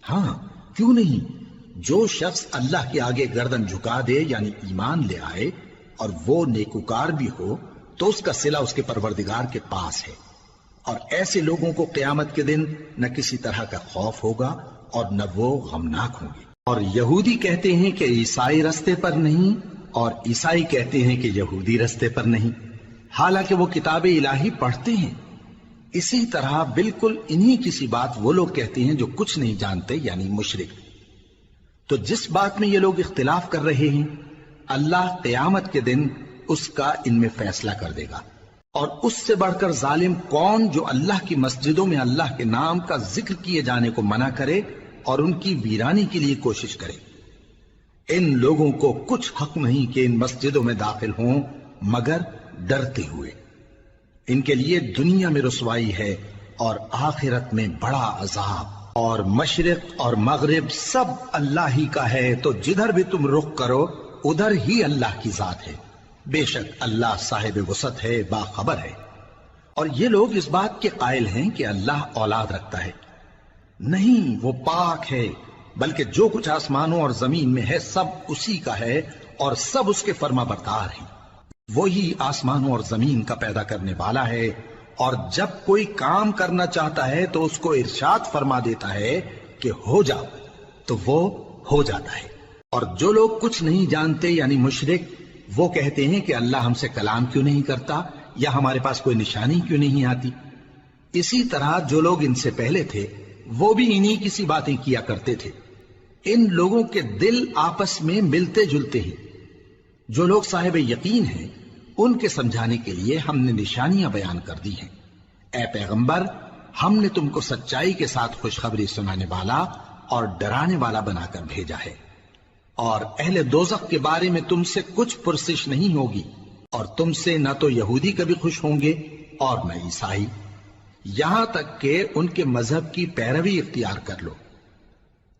ہاں، کیوں نہیں؟ جو شخص اللہ کے آگے گردن جھکا دے یعنی ایمان لے آئے اور وہ نیکوکار بھی ہو تو اس کا صلہ اس کے پروردگار کے پاس ہے۔ اور ایسے لوگوں کو قیامت کے دن نہ کسی طرح کا خوف ہوگا اور نہ وہ غمناک ہوں گے۔ اور یہودی کہتے ہیں کہ عیسائی رستے پر نہیں، اور عیسائی کہتے ہیں کہ یہودی رستے پر نہیں، حالانکہ وہ کتاب الہی پڑھتے ہیں۔ اسی طرح بالکل انہی کسی بات وہ لوگ کہتے ہیں جو کچھ نہیں جانتے یعنی مشرک۔ تو جس بات میں یہ لوگ اختلاف کر رہے ہیں اللہ قیامت کے دن اس کا ان میں فیصلہ کر دے گا۔ اور اس سے بڑھ کر ظالم کون جو اللہ کی مسجدوں میں اللہ کے نام کا ذکر کیے جانے کو منع کرے اور ان کی ویرانی کے لیے کوشش کرے۔ ان لوگوں کو کچھ حق نہیں کہ ان مسجدوں میں داخل ہوں مگر ڈرتے ہوئے۔ ان کے لیے دنیا میں رسوائی ہے اور آخرت میں بڑا عذاب۔ اور مشرق اور مغرب سب اللہ ہی کا ہے، تو جدھر بھی تم رخ کرو ادھر ہی اللہ کی ذات ہے۔ بے شک اللہ صاحب وسعت ہے، باخبر ہے۔ اور یہ لوگ اس بات کے قائل ہیں کہ اللہ اولاد رکھتا ہے۔ نہیں، وہ پاک ہے، بلکہ جو کچھ آسمانوں اور زمین میں ہے سب اسی کا ہے اور سب اس کے فرما بردار ہیں۔ وہی آسمانوں اور زمین کا پیدا کرنے والا ہے، اور جب کوئی کام کرنا چاہتا ہے تو اس کو ارشاد فرما دیتا ہے کہ ہو جاؤ، تو وہ ہو جاتا ہے۔ اور جو لوگ کچھ نہیں جانتے یعنی مشرک، وہ کہتے ہیں کہ اللہ ہم سے کلام کیوں نہیں کرتا یا ہمارے پاس کوئی نشانی کیوں نہیں آتی۔ اسی طرح جو لوگ ان سے پہلے تھے وہ بھی انہی کسی باتیں کیا کرتے تھے۔ ان لوگوں کے دل آپس میں ملتے جلتے ہیں۔ جو لوگ صاحب یقین ہیں ان کے سمجھانے کے لیے ہم نے نشانیاں بیان کر دی ہیں۔ اے پیغمبر، ہم نے تم کو سچائی کے ساتھ خوشخبری سنانے والا اور ڈرانے والا بنا کر بھیجا ہے۔ اور اہل دوزخ کے بارے میں تم سے کچھ پرسش نہیں ہوگی، اور تم سے نہ تو یہودی کبھی خوش ہوں گے اور نہ عیسائی، یہاں تک کہ ان کے مذہب کی پیروی اختیار کر لو۔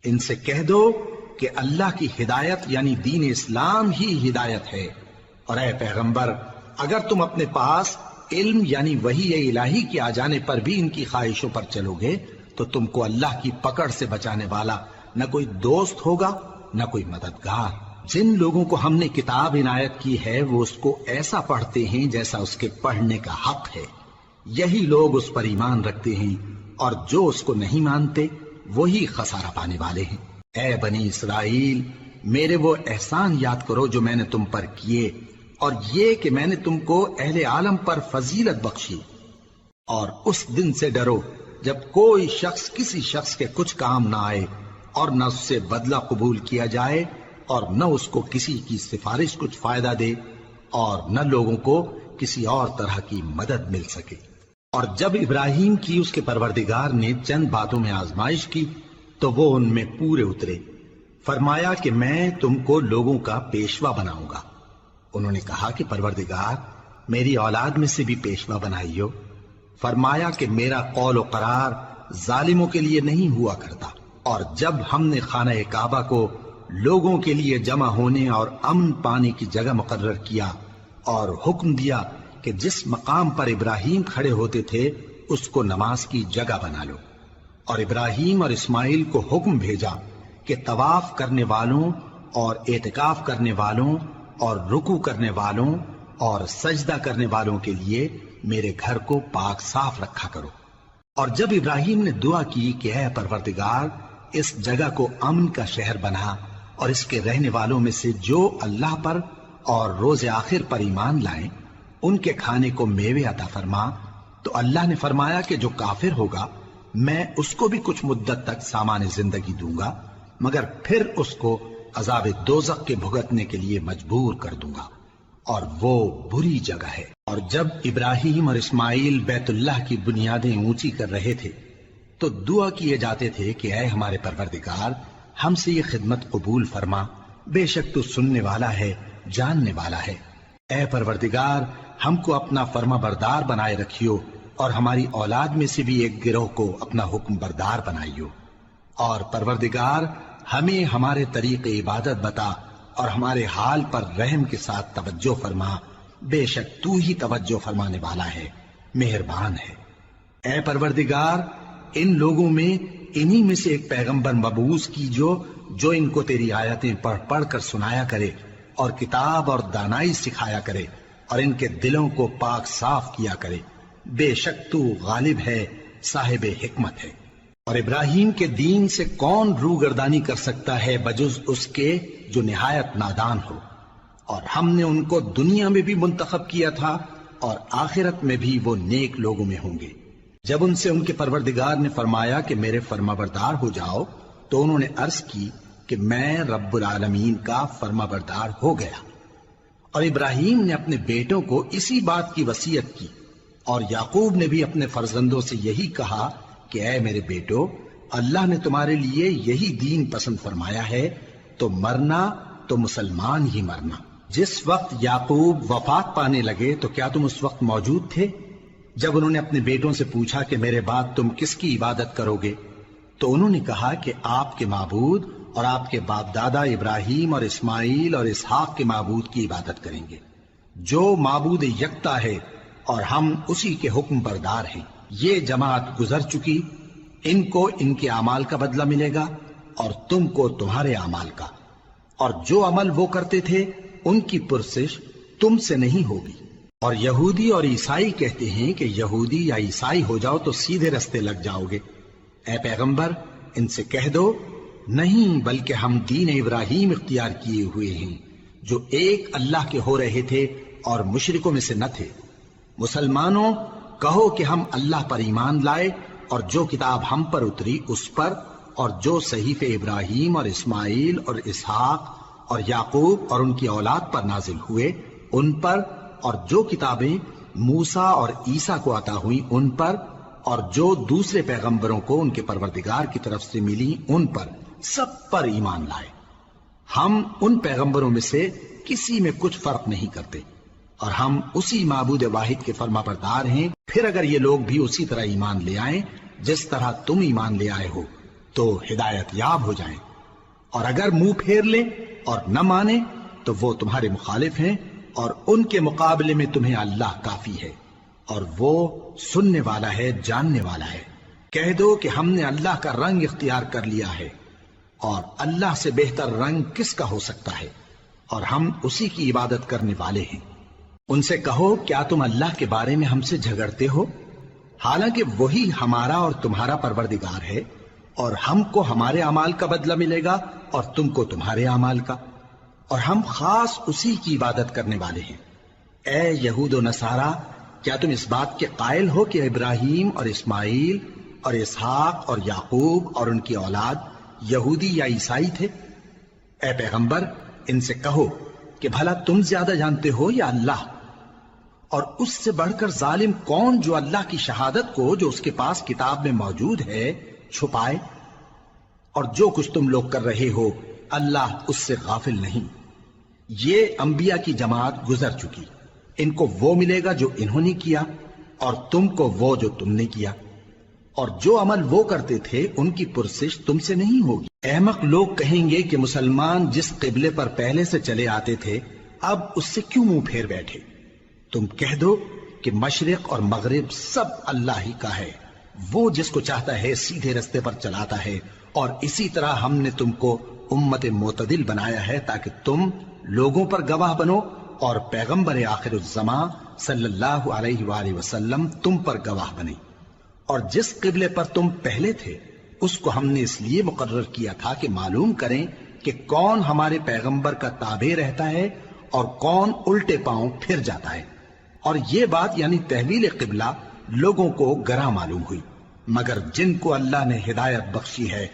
ان سے کہہ دو کہ اللہ کی ہدایت یعنی دین اسلام ہی ہدایت ہے۔ اور اے پیغمبر، اگر تم اپنے پاس علم یعنی وحی الہی کے آ جانے پر بھی ان کی خواہشوں پر چلو گے تو تم کو اللہ کی پکڑ سے بچانے والا نہ کوئی دوست ہوگا نہ کوئی مددگار۔ جن لوگوں کو ہم نے کتاب عنایت کی ہے وہ اس کو ایسا پڑھتے ہیں جیسا اس کے پڑھنے کا حق ہے، یہی لوگ اس پر ایمان رکھتے ہیں، اور جو اس کو نہیں مانتے وہی خسارہ پانے والے ہیں۔ اے بنی اسرائیل، میرے وہ احسان یاد کرو جو میں نے تم پر کیے، اور یہ کہ میں نے تم کو اہل عالم پر فضیلت بخشی۔ اور اس دن سے ڈرو جب کوئی شخص کسی شخص کے کچھ کام نہ آئے اور نہ اس سے بدلہ قبول کیا جائے اور نہ اس کو کسی کی سفارش کچھ فائدہ دے اور نہ لوگوں کو کسی اور طرح کی مدد مل سکے۔ اور جب ابراہیم کی اس کے پروردگار نے چند باتوں میں آزمائش کی تو وہ ان میں پورے اترے۔ فرمایا کہ میں تم کو لوگوں کا پیشوا بناؤں گا۔ انہوں نے کہا کہ پروردگار، میری اولاد میں سے بھی پیشوا بنائیو۔ فرمایا کہ میرا قول و قرار ظالموں کے لیے نہیں ہوا کرتا، اور جب ہم نے خانہ کعبہ کو لوگوں کے لیے جمع ہونے اور امن پانے کی جگہ مقرر کیا اور حکم دیا کہ جس مقام پر ابراہیم کھڑے ہوتے تھے اس کو نماز کی جگہ بنا لو، اور ابراہیم اور اسماعیل کو حکم بھیجا کہ طواف کرنے والوں اور اعتکاف کرنے والوں اور رکوع کرنے والوں اور سجدہ کرنے والوں کے لیے میرے گھر کو پاک صاف رکھا کرو۔ اور جب ابراہیم نے دعا کی کہ اے پروردگار اس جگہ کو امن کا شہر بنا اور اس کے رہنے والوں میں سے جو اللہ پر اور روز آخر پر ایمان لائیں ان کے کھانے کو میوے عطا فرما، تو اللہ نے فرمایا کہ جو کافر ہوگا میں اس کو بھی کچھ مدت تک سامان زندگی دوں گا، مگر پھر اس کو عذاب دوزخ کے بھگتنے کے لیے مجبور کر دوں گا، اور وہ بری جگہ ہے۔ اور جب ابراہیم اور اسماعیل بیت اللہ کی بنیادیں اونچی کر رہے تھے تو دعا کیے جاتے تھے کہ اے ہمارے پروردگار ہم سے یہ خدمت قبول فرما، بے شک تو سننے والا ہے، جاننے والا ہے۔ اے پروردگار ہم کو اپنا فرما بردار بنائے رکھیو، اور ہماری اولاد میں سے بھی ایک گروہ کو اپنا حکم بردار بنائیو، اور پروردگار ہمیں ہمارے طریق عبادت بتا اور ہمارے حال پر رحم کے ساتھ توجہ فرما، بے شک تو ہی توجہ فرمانے والا ہے، مہربان ہے۔ اے پروردگار ان لوگوں میں انہی میں سے ایک پیغمبر مبعوث کی جو ان کو تیری آیتیں پڑھ پڑھ کر سنایا کرے اور کتاب اور دانائی سکھایا کرے اور ان کے دلوں کو پاک صاف کیا کرے، بے شک تو غالب ہے، صاحب حکمت ہے۔ اور ابراہیم کے دین سے کون روگردانی کر سکتا ہے بجز اس کے جو نہایت نادان ہو، اور ہم نے ان کو دنیا میں بھی منتخب کیا تھا اور آخرت میں بھی وہ نیک لوگوں میں ہوں گے۔ جب ان سے ان کے پروردگار نے فرمایا کہ میرے فرمانبردار ہو جاؤ تو انہوں نے عرض کی کہ میں رب العالمین کا فرمانبردار ہو گیا۔ اور ابراہیم نے اپنے بیٹوں کو اسی بات کی وصیت کی، اور یعقوب نے بھی اپنے فرزندوں سے یہی کہا کہ اے میرے بیٹو، اللہ نے تمہارے لیے یہی دین پسند فرمایا ہے، تو مرنا تو مسلمان ہی مرنا۔ جس وقت یعقوب وفات پانے لگے تو کیا تم اس وقت موجود تھے جب انہوں نے اپنے بیٹوں سے پوچھا کہ میرے بعد تم کس کی عبادت کرو گے؟ تو انہوں نے کہا کہ آپ کے معبود اور آپ کے باپ دادا ابراہیم اور اسماعیل اور اسحاق کے معبود کی عبادت کریں گے، جو معبود یکتا ہے اور ہم اسی کے حکم بردار ہیں۔ یہ جماعت گزر چکی، ان کو ان کے اعمال کا بدلہ ملے گا اور تم کو تمہارے اعمال کا، اور جو عمل وہ کرتے تھے ان کی پرسش تم سے نہیں ہوگی۔ اور یہودی اور عیسائی کہتے ہیں کہ یہودی یا عیسائی ہو جاؤ تو سیدھے رستے لگ جاؤ گے۔ اے پیغمبر ان سے کہہ دو نہیں، بلکہ ہم دین ابراہیم اختیار کیے ہوئے ہیں جو ایک اللہ کے ہو رہے تھے اور مشرکوں میں سے نہ تھے۔ مسلمانوں کہو کہ ہم اللہ پر ایمان لائے اور جو کتاب ہم پر اتری اس پر، اور جو صحیفے ابراہیم اور اسماعیل اور اسحاق اور یعقوب اور ان کی اولاد پر نازل ہوئے ان پر، اور جو کتابیں موسیٰ اور عیسیٰ کو عطا ہوئیں ان پر، اور جو دوسرے پیغمبروں کو ان کے پروردگار کی طرف سے ملی ان پر، سب پر ایمان لائے۔ ہم ان پیغمبروں میں سے کسی میں کچھ فرق نہیں کرتے، اور ہم اسی معبود واحد کے فرما بردار ہیں۔ پھر اگر یہ لوگ بھی اسی طرح ایمان لے آئیں جس طرح تم ایمان لے آئے ہو تو ہدایت یاب ہو جائیں، اور اگر منہ پھیر لیں اور نہ مانیں تو وہ تمہارے مخالف ہیں، اور ان کے مقابلے میں تمہیں اللہ کافی ہے، اور وہ سننے والا ہے، جاننے والا ہے۔ کہہ دو کہ ہم نے اللہ کا رنگ اختیار کر لیا ہے، اور اللہ سے بہتر رنگ کس کا ہو سکتا ہے، اور ہم اسی کی عبادت کرنے والے ہیں۔ ان سے کہو کیا تم اللہ کے بارے میں ہم سے جھگڑتے ہو، حالانکہ وہی ہمارا اور تمہارا پروردگار ہے، اور ہم کو ہمارے اعمال کا بدلہ ملے گا اور تم کو تمہارے اعمال کا، اور ہم خاص اسی کی عبادت کرنے والے ہیں۔ اے یہود و نصارا، کیا تم اس بات کے قائل ہو کہ ابراہیم اور اسماعیل اور اسحاق اور یعقوب اور ان کی اولاد یہودی یا عیسائی تھے؟ اے پیغمبر ان سے کہو کہ بھلا تم زیادہ جانتے ہو یا اللہ؟ اور اس سے بڑھ کر ظالم کون جو اللہ کی شہادت کو جو اس کے پاس کتاب میں موجود ہے چھپائے؟ اور جو کچھ تم لوگ کر رہے ہو اللہ اس سے غافل نہیں۔ یہ انبیاء کی جماعت گزر چکی، ان کو وہ ملے گا جو انہوں نے کیا، اور تم کو وہ جو تم نے کیا۔ اور جو عمل وہ کرتے تھے ان کی پرسش تم سے نہیں ہوگی۔ احمق لوگ کہیں گے کہ مسلمان جس قبلے پر پہلے سے چلے آتے تھے اب اس سے کیوں منہ پھیر بیٹھے؟ تم کہہ دو کہ مشرق اور مغرب سب اللہ ہی کا ہے، وہ جس کو چاہتا ہے سیدھے رستے پر چلاتا ہے، اور اسی طرح ہم نے تم کو امت معتدل بنایا ہے تاکہ تم لوگوں پر گواہ بنو اور پیغمبر آخر الزمان صلی اللہ علیہ وآلہ وسلم تم پر گواہ بنے۔ اور جس قبلے پر تم پہلے تھے اس کو ہم نے اس لیے مقرر کیا تھا کہ معلوم کریں کہ کون ہمارے پیغمبر کا تابع رہتا ہے اور کون الٹے پاؤں پھر جاتا ہے۔ اور یہ بات یعنی تحویل قبلہ لوگوں کو گراں معلوم ہوئی، مگر جن کو اللہ نے ہدایت بخشی ہے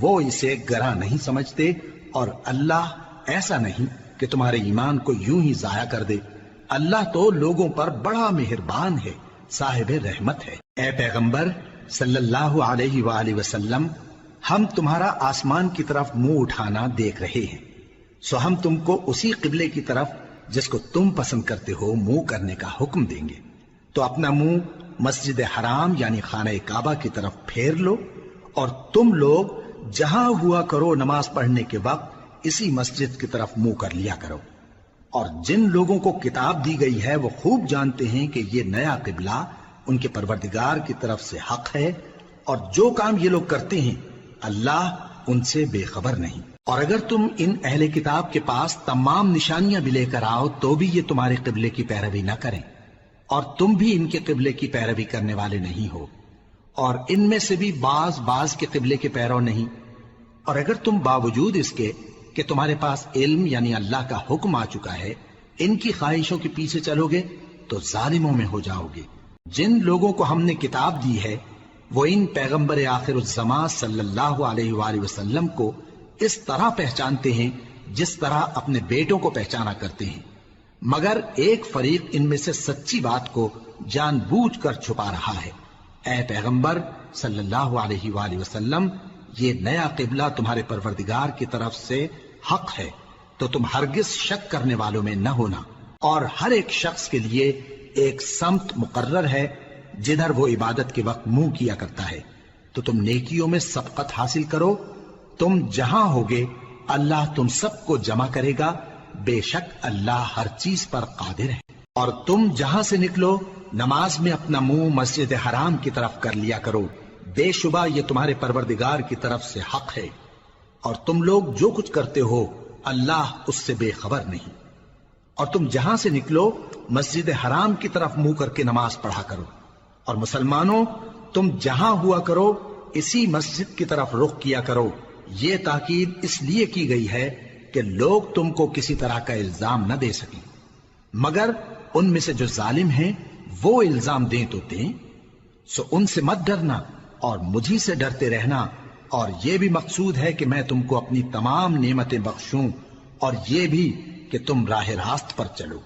وہ اسے گراں نہیں سمجھتے، اور اللہ ایسا نہیں کہ تمہارے ایمان کو یوں ہی ضائع کر دے۔ اللہ تو لوگوں پر بڑا مہربان ہے، صاحب رحمت ہے۔ اے پیغمبر صلی اللہ علیہ وآلہ وسلم، ہم تمہارا آسمان کی طرف منہ اٹھانا دیکھ رہے ہیں، سو ہم تم کو اسی قبلے کی طرف جس کو تم پسند کرتے ہو منہ کرنے کا حکم دیں گے۔ تو اپنا منہ مسجد حرام یعنی خانہ کعبہ کی طرف پھیر لو، اور تم لوگ جہاں ہوا کرو نماز پڑھنے کے وقت اسی مسجد کی طرف منہ کر لیا کرو۔ اور جن لوگوں کو کتاب دی گئی ہے وہ خوب جانتے ہیں کہ یہ نیا قبلہ ان کے پروردگار کی طرف سے حق ہے، اور جو کام یہ لوگ کرتے ہیں اللہ ان سے بے خبر نہیں۔ اور اگر تم ان اہل کتاب کے پاس تمام نشانیاں بھی لے کر آؤ تو بھی یہ تمہارے قبلے کی پیروی نہ کریں، اور تم بھی ان کے قبلے کی پیروی کرنے والے نہیں ہو، اور ان میں سے بھی بعض کے قبلے کے پیرو نہیں۔ اور اگر تم باوجود اس کے کہ تمہارے پاس علم یعنی اللہ کا حکم آ چکا ہے ان کی خواہشوں کے پیچھے چلو گے تو ظالموں میں ہو جاؤ گے۔ جن لوگوں کو ہم نے کتاب دی ہے وہ ان پیغمبر آخر الزمان صلی اللہ علیہ وآلہ وسلم کو اس طرح پہچانتے ہیں جس طرح اپنے بیٹوں کو پہچانا کرتے ہیں، مگر ایک فریق ان میں سے سچی بات کو جان بوجھ کر چھپا رہا ہے۔ اے پیغمبر صلی اللہ علیہ وآلہ وسلم، یہ نیا قبلہ تمہارے پروردگار کی طرف سے حق ہے، تو تم ہرگز شک کرنے والوں میں نہ ہونا، اور ہر ایک شخص کے لیے ایک سمت مقرر ہے جدھر وہ عبادت کے وقت منہ کیا کرتا ہے، تو تم نیکیوں میں سبقت حاصل کرو۔ تم جہاں ہوگے اللہ تم سب کو جمع کرے گا، بے شک اللہ ہر چیز پر قادر ہے۔ اور تم جہاں سے نکلو نماز میں اپنا منہ مسجد حرام کی طرف کر لیا کرو، بے شبہ یہ تمہارے پروردگار کی طرف سے حق ہے، اور تم لوگ جو کچھ کرتے ہو اللہ اس سے بے خبر نہیں۔ اور تم جہاں سے نکلو مسجد حرام کی طرف منہ کر کے نماز پڑھا کرو، اور مسلمانوں تم جہاں ہوا کرو اسی مسجد کی طرف رخ کیا کرو۔ یہ تاکید اس لیے کی گئی ہے کہ لوگ تم کو کسی طرح کا الزام نہ دے سکیں، مگر ان میں سے جو ظالم ہیں وہ الزام دیں تو دیں، سو ان سے مت ڈرنا اور مجھی سے ڈرتے رہنا، اور یہ بھی مقصود ہے کہ میں تم کو اپنی تمام نعمتیں بخشوں، اور یہ بھی کہ تم راہ راست پر چلو۔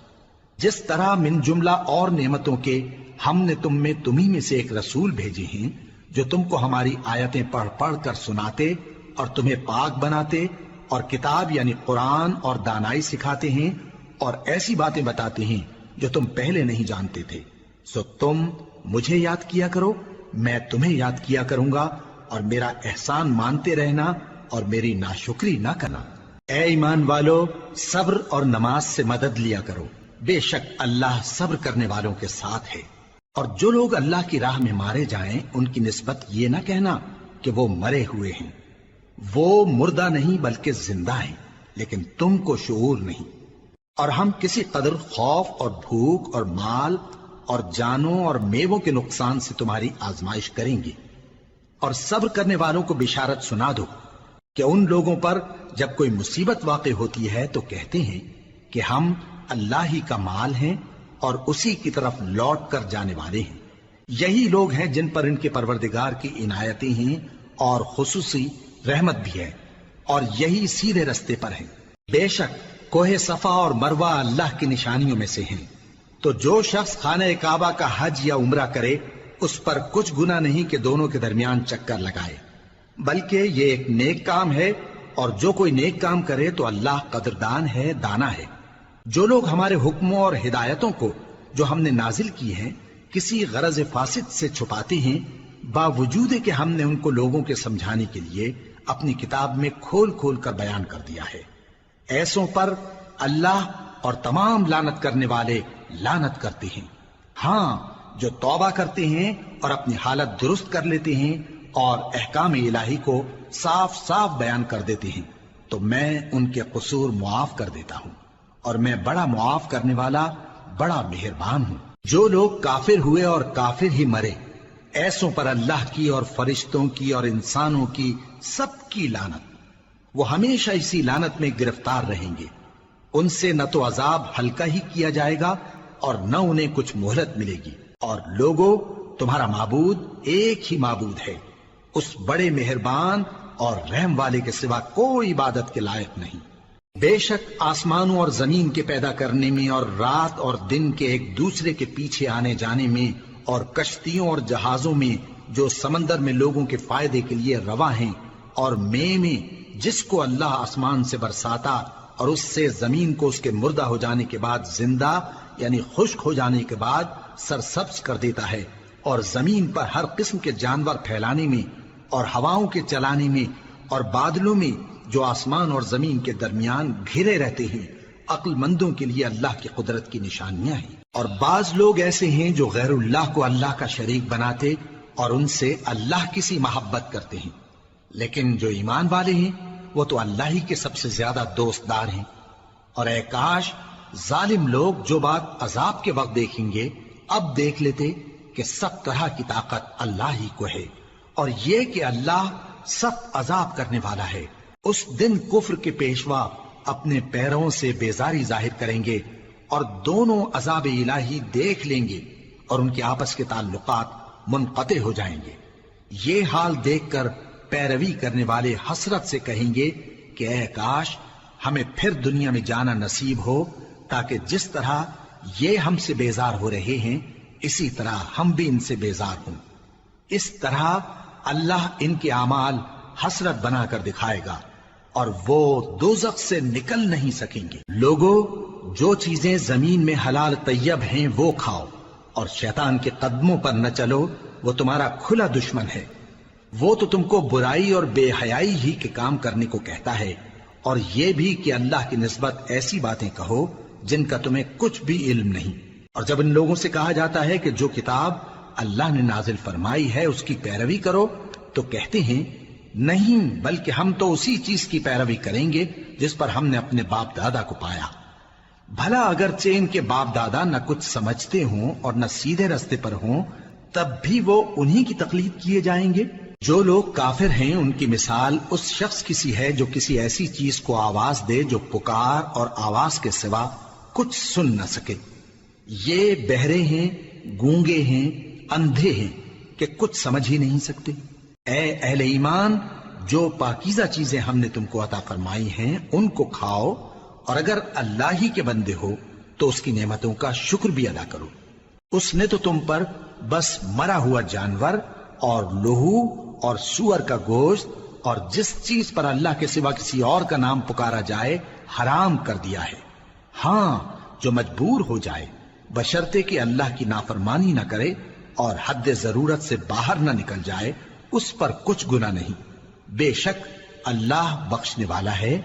جس طرح من جملہ اور نعمتوں کے ہم نے تم میں تمہیں میں سے ایک رسول بھیجے ہیں جو تم کو ہماری آیتیں پڑھ پڑھ کر سناتے اور تمہیں پاک بناتے، اور کتاب یعنی قرآن اور دانائی سکھاتے ہیں، اور ایسی باتیں بتاتے ہیں جو تم پہلے نہیں جانتے تھے، سو تم مجھے یاد کیا کرو، میں تمہیں یاد کیا کروں گا، اور میرا احسان مانتے رہنا اور میری ناشکری نہ کرنا۔ اے ایمان والو، صبر اور نماز سے مدد لیا کرو، بے شک اللہ صبر کرنے والوں کے ساتھ ہے۔ اور جو لوگ اللہ کی راہ میں مارے جائیں ان کی نسبت یہ نہ کہنا کہ وہ مرے ہوئے ہیں، وہ مردہ نہیں بلکہ زندہ ہیں، لیکن تم کو شعور نہیں۔ اور ہم کسی قدر خوف اور بھوک اور مال اور جانوں اور میووں کے نقصان سے تمہاری آزمائش کریں گے، اور صبر کرنے والوں کو بشارت سنا دو کہ ان لوگوں پر جب کوئی مصیبت واقع ہوتی ہے تو کہتے ہیں کہ ہم اللہ ہی کا مال ہیں اور اسی کی طرف لوٹ کر جانے والے ہیں۔ یہی لوگ ہیں جن پر ان کے پروردگار کی عنایتیں ہیں اور خصوصی رحمت بھی ہے، اور یہی سیدھے رستے پر ہیں۔ بے شک کوہ صفا اور مروہ اللہ کی نشانیوں میں سے ہیں، تو جو شخص خانہ کعبہ کا حج یا عمرہ کرے اس پر کچھ گناہ نہیں کہ دونوں کے درمیان چکر لگائے، بلکہ یہ ایک نیک کام ہے، اور جو کوئی نیک کام کرے تو اللہ قدردان ہے، دانا ہے۔ جو لوگ ہمارے حکموں اور ہدایتوں کو جو ہم نے نازل کی ہیں کسی غرض فاسد سے چھپاتے ہیں باوجود کہ ہم نے ان کو لوگوں کے سمجھانے کے لیے اپنی کتاب میں کھول کھول کر بیان کر دیا ہے۔ ایسوں پر اللہ اور تمام لعنت کرنے والے لعنت کرتے ہیں۔ ہاں، جو توبہ کرتے ہیں اور اپنی حالت درست کر لیتے ہیں اور احکام الہی کو صاف صاف بیان کر دیتے ہیں تو میں ان کے قصور معاف کر دیتا ہوں، اور میں بڑا معاف کرنے والا، بڑا مہربان ہوں۔ جو لوگ کافر ہوئے اور کافر ہی مرے، ایسوں پر اللہ کی اور فرشتوں کی اور انسانوں کی سب کی لعنت، وہ ہمیشہ اسی لعنت میں گرفتار رہیں گے۔ ان سے نہ تو عذاب ہلکا ہی کیا جائے گا اور نہ انہیں کچھ مہلت ملے گی۔ اور لوگوں، تمہارا معبود ایک ہی معبود ہے، اس بڑے مہربان اور رحم والے کے سوا کوئی عبادت کے لائق نہیں۔ بے شک آسمانوں اور زمین کے پیدا کرنے میں اور رات اور دن کے ایک دوسرے کے پیچھے آنے جانے میں اور کشتیوں اور جہازوں میں جو سمندر میں لوگوں کے فائدے کے لیے رواں ہیں، اور میں جس کو اللہ آسمان سے برساتا اور اس سے زمین کو اس کے مردہ ہو جانے کے بعد زندہ یعنی خشک ہو جانے کے بعد سرسبز کر دیتا ہے، اور زمین پر ہر قسم کے جانور پھیلانے میں اور ہواؤں کے چلانے میں اور بادلوں میں جو آسمان اور زمین کے درمیان گھرے رہتے ہیں، عقل مندوں کے لیے اللہ کی قدرت کی نشانیاں ہیں۔ اور بعض لوگ ایسے ہیں جو غیر اللہ کو اللہ کا شریک بناتے اور ان سے اللہ کی سی محبت کرتے ہیں، لیکن جو ایمان والے ہیں وہ تو اللہ ہی کے سب سے زیادہ دوست دار ہیں۔ اور اے کاش ظالم لوگ جو بات عذاب کے وقت دیکھیں گے اب دیکھ لیتے کہ سب طرح کی طاقت اللہ ہی کو ہے، اور یہ کہ اللہ سخت عذاب کرنے والا ہے۔ اس دن کفر کے پیشوا اپنے پیروں سے بیزاری ظاہر کریں گے اور دونوں عذاب الہی دیکھ لیں گے اور ان کے آپس کے تعلقات منقطع ہو جائیں گے۔ یہ حال دیکھ کر پیروی کرنے والے حسرت سے کہیں گے کہ اے کاش ہمیں پھر دنیا میں جانا نصیب ہو، تاکہ جس طرح یہ ہم سے بیزار ہو رہے ہیں اسی طرح ہم بھی ان سے بیزار ہوں۔ اس طرح اللہ ان کے اعمال حسرت بنا کر دکھائے گا اور وہ دوزخ سے نکل نہیں سکیں گے۔ لوگوں، جو چیزیں زمین میں حلال طیب ہیں وہ کھاؤ، اور شیطان کے قدموں پر نہ چلو، وہ تمہارا کھلا دشمن ہے۔ وہ تو تم کو برائی اور بے حیائی ہی کے کام کرنے کو کہتا ہے، اور یہ بھی کہ اللہ کی نسبت ایسی باتیں کہو جن کا تمہیں کچھ بھی علم نہیں۔ اور جب ان لوگوں سے کہا جاتا ہے کہ جو کتاب اللہ نے نازل فرمائی ہے اس کی پیروی کرو، تو کہتے ہیں نہیں، بلکہ ہم تو اسی چیز کی پیروی کریں گے جس پر ہم نے اپنے باپ دادا کو پایا۔ بھلا اگرچہ ان کے باپ دادا نہ کچھ سمجھتے ہوں اور نہ سیدھے رستے پر ہوں، تب بھی وہ انہی کی تقلید کیے جائیں گے۔ جو لوگ کافر ہیں ان کی مثال اس شخص کی سی ہے جو کسی ایسی چیز کو آواز دے جو پکار اور آواز کے سوا کچھ سن نہ سکے۔ یہ بہرے ہیں، گونگے ہیں، اندھے ہیں کہ کچھ سمجھ ہی نہیں سکتے۔ اے اہل ایمان، جو پاکیزہ چیزیں ہم نے تم کو عطا فرمائی ہیں ان کو کھاؤ، اور اگر اللہ ہی کے بندے ہو تو اس کی نعمتوں کا شکر بھی ادا کرو۔ اس نے تو تم پر بس مرا ہوا جانور اور لہو اور سور کا گوشت اور جس چیز پر اللہ کے سوا کسی اور کا نام پکارا جائے حرام کر دیا ہے۔ ہاں، جو مجبور ہو جائے بشرطے کہ اللہ کی نافرمانی نہ کرے اور حد ضرورت سے باہر نہ نکل جائے، اس پر کچھ گناہ نہیں۔ بے شک اللہ بخشنے والا ہے،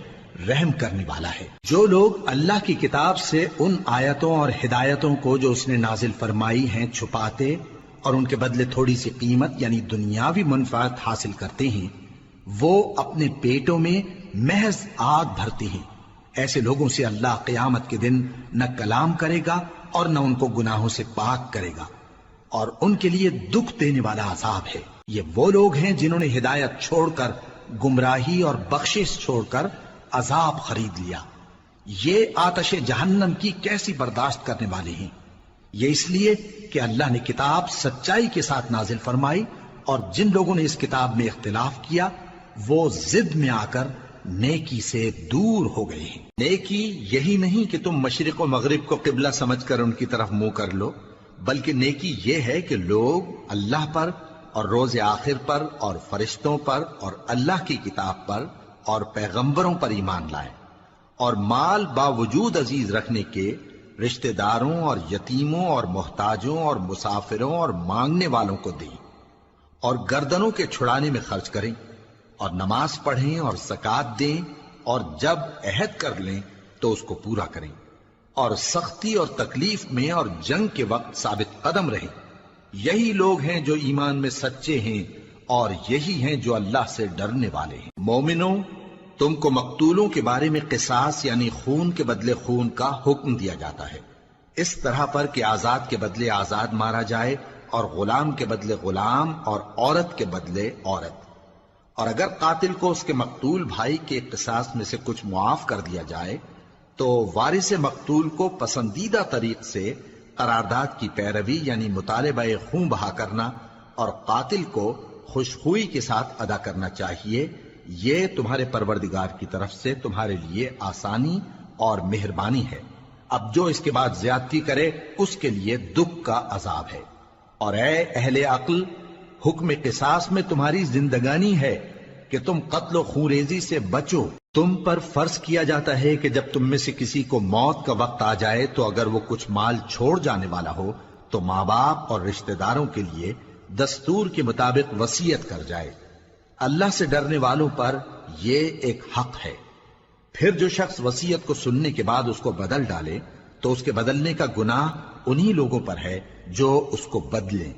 رحم کرنے والا ہے۔ جو لوگ اللہ کی کتاب سے ان آیتوں اور ہدایتوں کو جو اس نے نازل فرمائی ہیں چھپاتے اور ان کے بدلے تھوڑی سی قیمت یعنی دنیاوی منفعت حاصل کرتے ہیں، وہ اپنے پیٹوں میں محض آگ بھرتے ہیں۔ ایسے لوگوں سے اللہ قیامت کے دن نہ کلام کرے گا اور نہ ان کو گناہوں سے پاک کرے گا، اور ان کے لیے دکھ دینے والا عذاب ہے۔ یہ وہ لوگ ہیں جنہوں نے ہدایت چھوڑ کر گمراہی اور بخشش چھوڑ کر عذاب خرید لیا۔ یہ آتش جہنم کی کیسی برداشت کرنے والے ہیں۔ یہ اس لیے کہ اللہ نے کتاب سچائی کے ساتھ نازل فرمائی، اور جن لوگوں نے اس کتاب میں اختلاف کیا وہ ضد میں آ کر نیکی سے دور ہو گئے ہیں۔ نیکی یہی نہیں کہ تم مشرق و مغرب کو قبلہ سمجھ کر ان کی طرف منہ کر لو، بلکہ نیکی یہ ہے کہ لوگ اللہ پر اور روز آخر پر اور فرشتوں پر اور اللہ کی کتاب پر اور پیغمبروں پر ایمان لائیں، اور مال باوجود عزیز رکھنے کے رشتہ داروں اور یتیموں اور محتاجوں اور مسافروں اور مانگنے والوں کو دیں، اور گردنوں کے چھڑانے میں خرچ کریں، اور نماز پڑھیں اور زکات دیں، اور جب عہد کر لیں تو اس کو پورا کریں، اور سختی اور تکلیف میں اور جنگ کے وقت ثابت قدم رہیں۔ یہی لوگ ہیں جو ایمان میں سچے ہیں، اور یہی ہیں جو اللہ سے ڈرنے والے ہیں۔ مومنوں، تم کو مقتولوں کے بارے میں قصاص یعنی خون کے بدلے خون کا حکم دیا جاتا ہے، اس طرح پر کہ آزاد کے بدلے آزاد مارا جائے، اور غلام کے بدلے غلام، اور عورت کے بدلے عورت۔ اور اگر قاتل کو اس کے مقتول بھائی کے قصاص میں سے کچھ معاف کر دیا جائے تو وارث مقتول کو پسندیدہ طریق سے قرارداد کی پیروی یعنی مطالبہ خون بہا کرنا اور قاتل کو خوشخوئی کے ساتھ ادا کرنا چاہیے۔ یہ تمہارے پروردگار کی طرف سے تمہارے لیے آسانی اور مہربانی ہے۔ اب جو اس کے بعد زیادتی کرے اس کے لیے دکھ کا عذاب ہے۔ اور اے اہل عقل، حکم قصاص میں تمہاری زندگانی ہے کہ تم قتل و خونریزی سے بچو۔ تم پر فرض کیا جاتا ہے کہ جب تم میں سے کسی کو موت کا وقت آ جائے تو اگر وہ کچھ مال چھوڑ جانے والا ہو تو ماں باپ اور رشتہ داروں کے لیے دستور کے مطابق وصیت کر جائے۔ اللہ سے ڈرنے والوں پر یہ ایک حق ہے۔ پھر جو شخص وصیت کو سننے کے بعد اس کو بدل ڈالے تو اس کے بدلنے کا گناہ انہی لوگوں پر ہے جو اس کو بدلیں،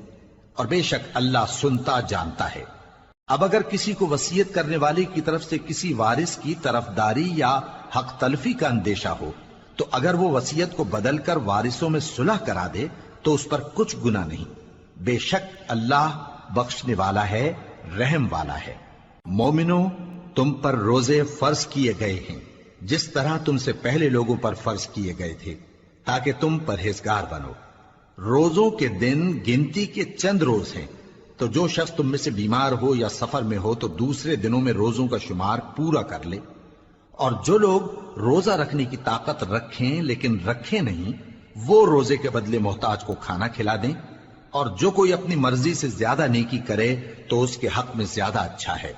اور بے شک اللہ سنتا جانتا ہے۔ اب اگر کسی کو وصیت کرنے والے کی طرف سے کسی وارث کی طرفداری یا حق تلفی کا اندیشہ ہو تو اگر وہ وصیت کو بدل کر وارثوں میں صلح کرا دے تو اس پر کچھ گناہ نہیں، بے شک اللہ بخشنے والا ہے، رحم والا ہے۔ مومنوں، تم پر روزے فرض کیے گئے ہیں جس طرح تم سے پہلے لوگوں پر فرض کیے گئے تھے تاکہ تم پرہیزگار بنو۔ روزوں کے دن گنتی کے چند روز ہیں، تو جو شخص تم میں سے بیمار ہو یا سفر میں ہو تو دوسرے دنوں میں روزوں کا شمار پورا کر لے۔ اور جو لوگ روزہ رکھنے کی طاقت رکھیں لیکن رکھیں نہیں، وہ روزے کے بدلے محتاج کو کھانا کھلا دیں۔ اور جو کوئی اپنی مرضی سے زیادہ نیکی کرے تو اس کے حق میں زیادہ اچھا ہے،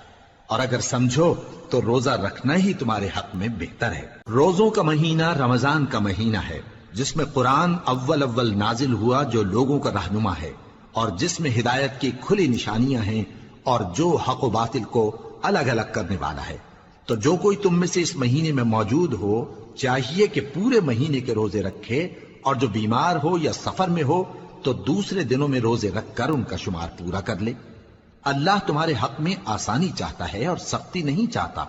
اور اگر سمجھو تو روزہ رکھنا ہی تمہارے حق میں بہتر ہے۔ روزوں کا مہینہ رمضان کا مہینہ ہے جس میں قرآن اول نازل ہوا جو لوگوں کا رہنما ہے اور جس میں ہدایت کی کھلی نشانیاں ہیں اور جو حق و باطل کو الگ الگ کرنے والا ہے۔ تو جو کوئی تم میں سے اس مہینے میں موجود ہو چاہیے کہ پورے مہینے کے روزے رکھے، اور جو بیمار ہو یا سفر میں ہو تو دوسرے دنوں میں روزے رکھ کر ان کا شمار پورا کر لے۔ اللہ تمہارے حق میں آسانی چاہتا ہے اور سختی نہیں چاہتا،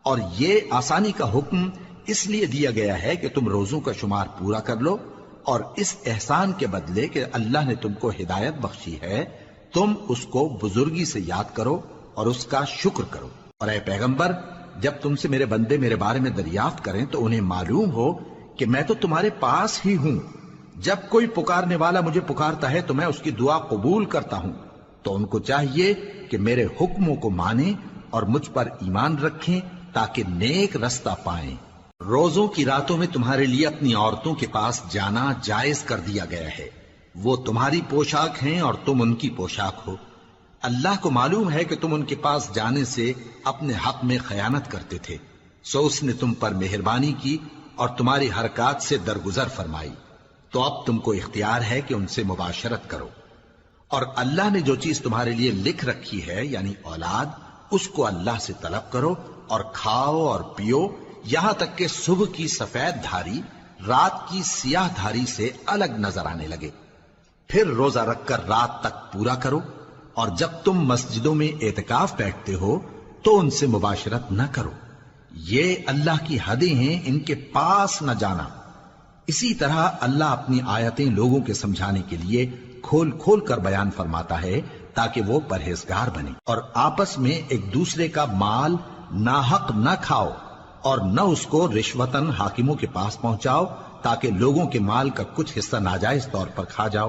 اور یہ آسانی کا حکم اس لیے دیا گیا ہے کہ تم روزوں کا شمار پورا کر لو، اور اس احسان کے بدلے کہ اللہ نے تم کو ہدایت بخشی ہے تم اس کو بزرگی سے یاد کرو اور اس کا شکر کرو۔ اور اے پیغمبر، جب تم سے میرے بندے میرے بارے میں دریافت کریں تو انہیں معلوم ہو کہ میں تو تمہارے پاس ہی ہوں۔ جب کوئی پکارنے والا مجھے پکارتا ہے تو میں اس کی دعا قبول کرتا ہوں۔ تو ان کو چاہیے کہ میرے حکموں کو مانیں اور مجھ پر ایمان رکھیں تاکہ نیک رستہ پائیں۔ روزوں کی راتوں میں تمہارے لیے اپنی عورتوں کے پاس جانا جائز کر دیا گیا ہے، وہ تمہاری پوشاک ہیں اور تم ان کی پوشاک ہو۔ اللہ کو معلوم ہے کہ تم ان کے پاس جانے سے اپنے حق میں خیانت کرتے تھے، سو اس نے تم پر مہربانی کی اور تمہاری حرکات سے درگزر فرمائی، تو اب تم کو اختیار ہے کہ ان سے مباشرت کرو۔ اور اللہ نے جو چیز تمہارے لیے لکھ رکھی ہے یعنی اولاد، اس کو اللہ سے طلب کرو اور کھاؤ اور پیو یہاں تک کہ صبح کی سفید دھاری رات کی سیاہ دھاری سے الگ نظر آنے لگے، پھر روزہ رکھ کر رات تک پورا کرو۔ اور جب تم مسجدوں میں اعتکاف بیٹھتے ہو تو ان سے مباشرت نہ کرو، یہ اللہ کی حدیں ہیں، ان کے پاس نہ جانا۔ اسی طرح اللہ اپنی آیتیں لوگوں کے سمجھانے کے لیے کھول کھول کر بیان فرماتا ہے تاکہ وہ پرہیزگار بنے۔ اور آپس میں ایک دوسرے کا مال ناحق نہ کھاؤ اور نہ اس کو رشوتاً حاکموں کے پاس پہنچاؤ تاکہ لوگوں کے مال کا کچھ حصہ ناجائز طور پر کھا جاؤ،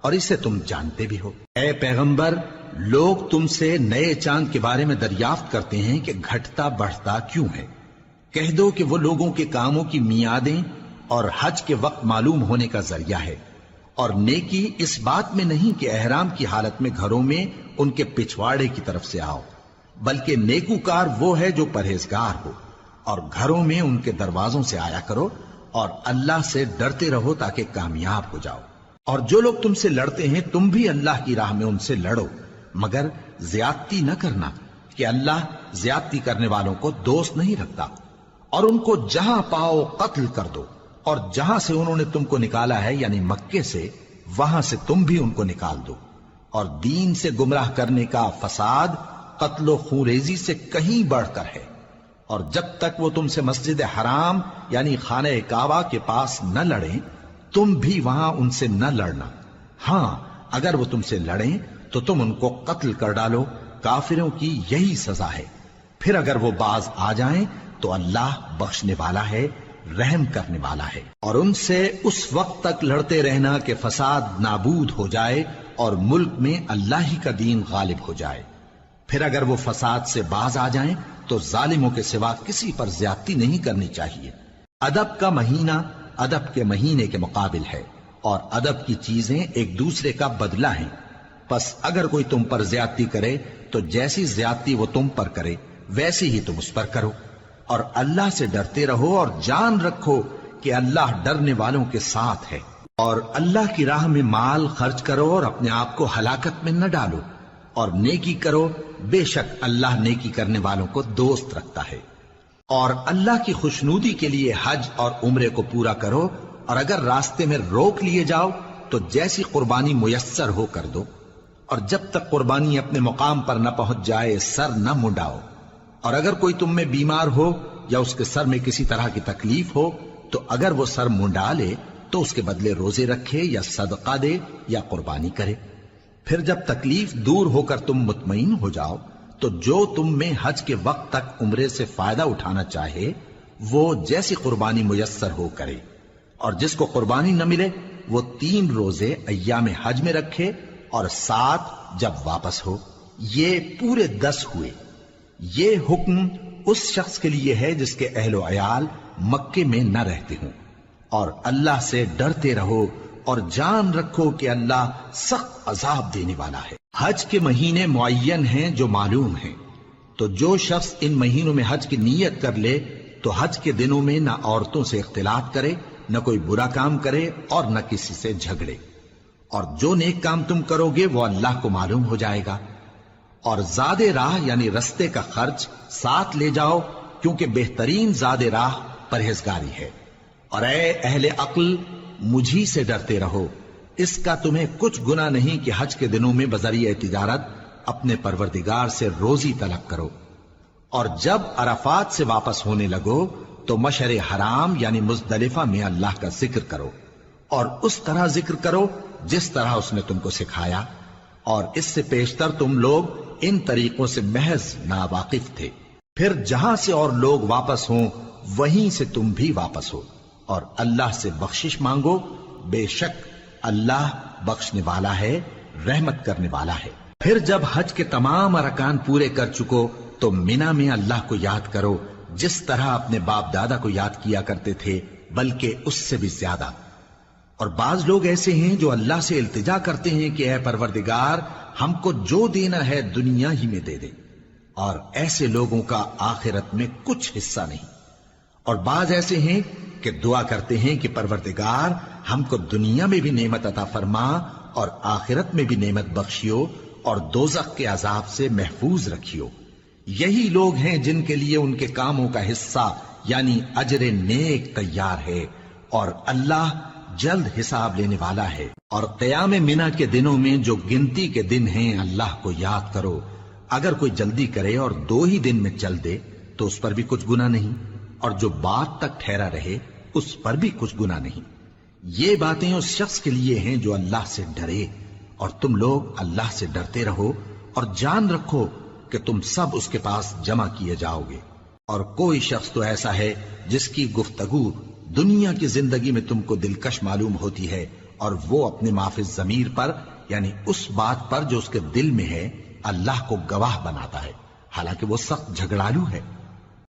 اور اسے تم جانتے بھی ہو۔ اے پیغمبر، لوگ تم سے نئے چاند کے بارے میں دریافت کرتے ہیں کہ گھٹتا بڑھتا کیوں ہے۔ کہہ دو کہ وہ لوگوں کے کاموں کی میعادیں اور حج کے وقت معلوم ہونے کا ذریعہ ہے، اور نیکی اس بات میں نہیں کہ احرام کی حالت میں گھروں میں ان کے پچھواڑے کی طرف سے آؤ، بلکہ نیکوکار وہ ہے جو پرہیزگار ہو، اور گھروں میں ان کے دروازوں سے آیا کرو اور اللہ سے ڈرتے رہو تاکہ کامیاب ہو جاؤ۔ اور جو لوگ تم سے لڑتے ہیں تم بھی اللہ کی راہ میں ان سے لڑو، مگر زیادتی نہ کرنا کہ اللہ زیادتی کرنے والوں کو دوست نہیں رکھتا، اور ان کو جہاں پاؤ قتل کر دو، اور جہاں سے انہوں نے تم کو نکالا ہے یعنی مکے سے، وہاں سے تم بھی ان کو نکال دو۔ اور دین سے گمراہ کرنے کا فساد قتل و خونریزی سے کہیں بڑھ کر ہے، اور جب تک وہ تم سے مسجد حرام یعنی خانہ کعبہ کے پاس نہ لڑیں تم بھی وہاں ان سے نہ لڑنا۔ ہاں اگر وہ تم سے لڑیں تو تم ان کو قتل کر ڈالو، کافروں کی یہی سزا ہے۔ پھر اگر وہ باز آ جائیں تو اللہ بخشنے والا ہے، رحم کرنے والا ہے۔ اور ان سے اس وقت تک لڑتے رہنا کہ فساد نابود ہو جائے اور ملک میں اللہ ہی کا دین غالب ہو جائے۔ پھر اگر وہ فساد سے باز آ جائیں تو ظالموں کے سوا کسی پر زیادتی نہیں کرنی چاہیے۔ ادب کا مہینہ ادب کے مہینے کے مقابل ہے، اور ادب کی چیزیں ایک دوسرے کا بدلہ ہیں۔ پس اگر کوئی تم پر زیادتی کرے تو جیسی زیادتی وہ تم پر کرے ویسی ہی تم اس پر کرو، اور اللہ سے ڈرتے رہو اور جان رکھو کہ اللہ ڈرنے والوں کے ساتھ ہے۔ اور اللہ کی راہ میں مال خرچ کرو اور اپنے آپ کو ہلاکت میں نہ ڈالو، اور نیکی کرو، بے شک اللہ نیکی کرنے والوں کو دوست رکھتا ہے۔ اور اللہ کی خوشنودی کے لیے حج اور عمرے کو پورا کرو، اور اگر راستے میں روک لیے جاؤ تو جیسی قربانی میسر ہو کر دو، اور جب تک قربانی اپنے مقام پر نہ پہنچ جائے سر نہ منڈاؤ۔ اور اگر کوئی تم میں بیمار ہو یا اس کے سر میں کسی طرح کی تکلیف ہو تو اگر وہ سر منڈا لے تو اس کے بدلے روزے رکھے یا صدقہ دے یا قربانی کرے۔ پھر جب تکلیف دور ہو کر تم مطمئن ہو جاؤ تو جو تم میں حج کے وقت تک عمرے سے فائدہ اٹھانا چاہے وہ جیسی قربانی میسر ہو کرے، اور جس کو قربانی نہ ملے وہ 3 روزے ایام حج میں رکھے اور 7 جب واپس ہو، یہ پورے 10 ہوئے۔ یہ حکم اس شخص کے لیے ہے جس کے اہل و عیال مکے میں نہ رہتے ہوں۔ اور اللہ سے ڈرتے رہو اور جان رکھو کہ اللہ سخت عذاب دینے والا ہے۔ حج کے مہینے معین ہیں جو معلوم ہیں، تو جو شخص ان مہینوں میں حج کی نیت کر لے تو حج کے دنوں میں نہ عورتوں سے اختلاط کرے، نہ کوئی برا کام کرے اور نہ کسی سے جھگڑے۔ اور جو نیک کام تم کرو گے وہ اللہ کو معلوم ہو جائے گا۔ اور زاد راہ یعنی رستے کا خرچ ساتھ لے جاؤ، کیونکہ بہترین زاد راہ پرہیزگاری ہے۔ اور اے اہل عقل مجھی سے ڈرتے رہو، اس کا تمہیں کچھ گناہ نہیں کہ حج کے دنوں میں بذریعہ تجارت اپنے پروردگار سے روزی طلب کرو۔ اور جب عرفات سے واپس ہونے لگو تو مشعر حرام یعنی مزدلفہ میں اللہ کا ذکر کرو، اور اس طرح ذکر کرو جس طرح اس نے تم کو سکھایا، اور اس سے پیشتر تم لوگ ان طریقوں سے محض ناواقف تھے۔ پھر جہاں سے اور لوگ واپس ہوں وہیں سے تم بھی واپس ہو، اور اللہ سے بخشش مانگو، بے شک اللہ بخشنے والا ہے، رحمت کرنے والا ہے۔ پھر جب حج کے تمام ارکان پورے کر چکو تو مینا میں اللہ کو یاد کرو جس طرح اپنے باپ دادا کو یاد کیا کرتے تھے، بلکہ اس سے بھی زیادہ۔ اور بعض لوگ ایسے ہیں جو اللہ سے التجا کرتے ہیں کہ اے پروردگار ہم کو جو دینا ہے دنیا ہی میں دے دے، اور ایسے لوگوں کا آخرت میں کچھ حصہ نہیں۔ اور بعض ایسے ہیں کہ دعا کرتے ہیں کہ پروردگار ہم کو دنیا میں بھی نعمت عطا فرما اور آخرت میں بھی نعمت بخشیو اور دوزخ کے عذاب سے محفوظ رکھیو۔ یہی لوگ ہیں جن کے لیے ان کے کاموں کا حصہ یعنی اجر نیک تیار ہے، اور اللہ جلد حساب لینے والا ہے۔ اور قیام منا کے دنوں میں جو گنتی کے دن ہیں اللہ کو یاد کرو۔ اگر کوئی جلدی کرے اور 2 ہی دن میں چل دے تو اس پر بھی کچھ گناہ نہیں، اور جو بات تک ٹھہرا رہے اس پر بھی کچھ گناہ نہیں۔ یہ باتیں اس شخص کے لیے ہیں جو اللہ سے ڈرے، اور تم لوگ اللہ سے ڈرتے رہو اور جان رکھو کہ تم سب اس کے پاس جمع کیے جاؤ گے۔ اور کوئی شخص تو ایسا ہے جس کی گفتگو دنیا کی زندگی میں تم کو دلکش معلوم ہوتی ہے، اور وہ اپنے معافی ضمیر پر یعنی اس بات پر جو اس کے دل میں ہے اللہ کو گواہ بناتا ہے، حالانکہ وہ سخت جھگڑالو ہے۔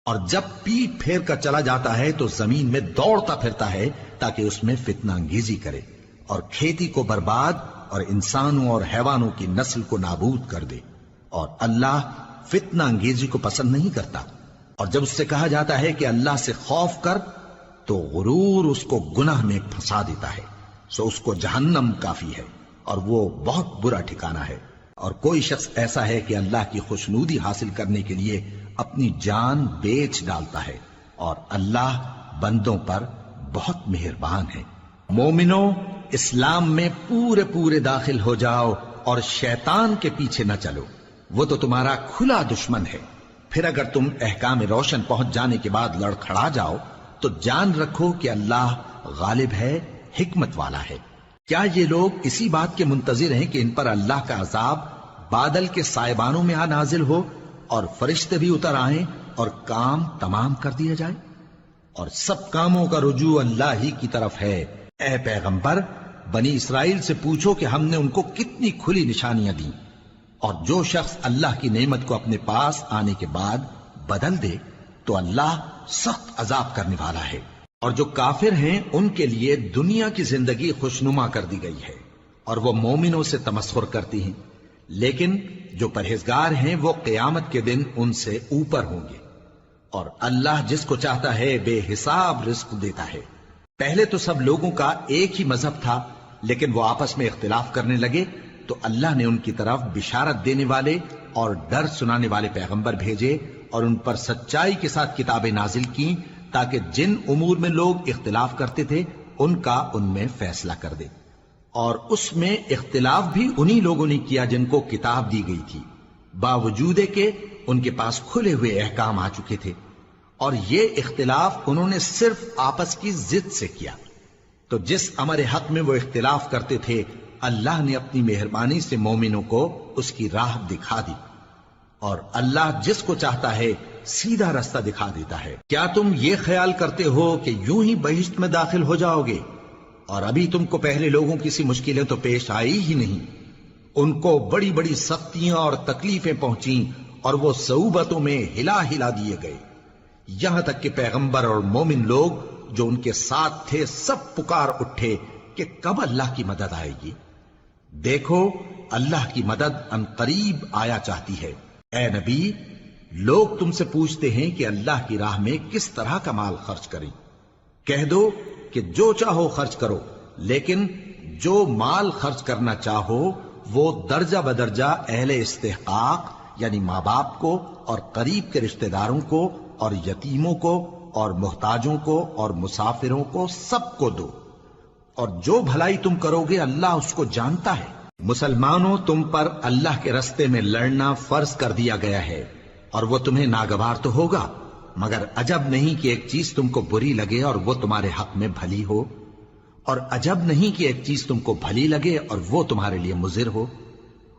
اور جب پیٹ پھیر کر چلا جاتا ہے تو زمین میں دوڑتا پھرتا ہے تاکہ اس میں فتنہ انگیزی کرے اور کھیتی کو برباد اور انسانوں اور حیوانوں کی نسل کو نابود کر دے، اور اللہ فتنہ انگیزی کو پسند نہیں کرتا۔ اور جب اس سے کہا جاتا ہے کہ اللہ سے خوف کر تو غرور اس کو گناہ میں پھنسا دیتا ہے، سو اس کو جہنم کافی ہے اور وہ بہت برا ٹھکانہ ہے۔ اور کوئی شخص ایسا ہے کہ اللہ کی خوشنودی حاصل کرنے کے لیے اپنی جان بیچ ڈالتا ہے، اور اللہ بندوں پر بہت مہربان ہے۔ مومنوں، اسلام میں پورے پورے داخل ہو جاؤ اور شیطان کے پیچھے نہ چلو، وہ تو تمہارا کھلا دشمن ہے۔ پھر اگر تم احکام روشن پہنچ جانے کے بعد لڑکھڑا جاؤ تو جان رکھو کہ اللہ غالب ہے، حکمت والا ہے۔ کیا یہ لوگ اسی بات کے منتظر ہیں کہ ان پر اللہ کا عذاب بادل کے سائبانوں میں آ نازل ہو اور فرشتے بھی اتر آئیں اور کام تمام کر دیا جائے؟ اور سب کاموں کا رجوع اللہ ہی کی طرف ہے۔ اے پیغمبر، بنی اسرائیل سے پوچھو کہ ہم نے ان کو کتنی کھلی نشانیاں دیں، اور جو شخص اللہ کی نعمت کو اپنے پاس آنے کے بعد بدل دے تو اللہ سخت عذاب کرنے والا ہے۔ اور جو کافر ہیں ان کے لیے دنیا کی زندگی خوشنما کر دی گئی ہے، اور وہ مومنوں سے تمسخر کرتی ہیں، لیکن جو پرہیزگار ہیں وہ قیامت کے دن ان سے اوپر ہوں گے۔ اور اللہ جس کو چاہتا ہے بے حساب رزق دیتا ہے۔ پہلے تو سب لوگوں کا ایک ہی مذہب تھا، لیکن وہ آپس میں اختلاف کرنے لگے تو اللہ نے ان کی طرف بشارت دینے والے اور ڈر سنانے والے پیغمبر بھیجے، اور ان پر سچائی کے ساتھ کتابیں نازل کی تاکہ جن امور میں لوگ اختلاف کرتے تھے ان کا ان میں فیصلہ کر دے۔ اور اس میں اختلاف بھی انہی لوگوں نے کیا جن کو کتاب دی گئی تھی، باوجود کہ ان کے پاس کھلے ہوئے احکام آ چکے تھے، اور یہ اختلاف انہوں نے صرف آپس کی ضد سے کیا۔ تو جس امر حق میں وہ اختلاف کرتے تھے اللہ نے اپنی مہربانی سے مومنوں کو اس کی راہ دکھا دی، اور اللہ جس کو چاہتا ہے سیدھا رستہ دکھا دیتا ہے۔ کیا تم یہ خیال کرتے ہو کہ یوں ہی بہشت میں داخل ہو جاؤ گے، اور ابھی تم کو پہلے لوگوں کی سی مشکلیں تو پیش آئی ہی نہیں؟ ان کو بڑی بڑی سختیاں اور تکلیفیں پہنچیں، اور وہ صعوبتوں میں ہلا ہلا دیے گئے، یہاں تک کہ پیغمبر اور مومن لوگ جو ان کے ساتھ تھے سب پکار اٹھے کہ کب اللہ کی مدد آئے گی۔ دیکھو اللہ کی مدد ان قریب آیا چاہتی ہے۔ اے نبی، لوگ تم سے پوچھتے ہیں کہ اللہ کی راہ میں کس طرح کا مال خرچ کریں۔ کہہ دو کہ جو چاہو خرچ کرو، لیکن جو مال خرچ کرنا چاہو وہ درجہ بدرجہ اہل استحقاق یعنی ماں باپ کو اور قریب کے رشتہ داروں کو اور یتیموں کو اور محتاجوں کو اور مسافروں کو سب کو دو، اور جو بھلائی تم کرو گے اللہ اس کو جانتا ہے۔ مسلمانوں، تم پر اللہ کے رستے میں لڑنا فرض کر دیا گیا ہے، اور وہ تمہیں ناگوار تو ہوگا، مگر عجب نہیں کہ ایک چیز تم کو بری لگے اور وہ تمہارے حق میں بھلی ہو، اور عجب نہیں کہ ایک چیز تم کو بھلی لگے اور وہ تمہارے لیے مضر ہو،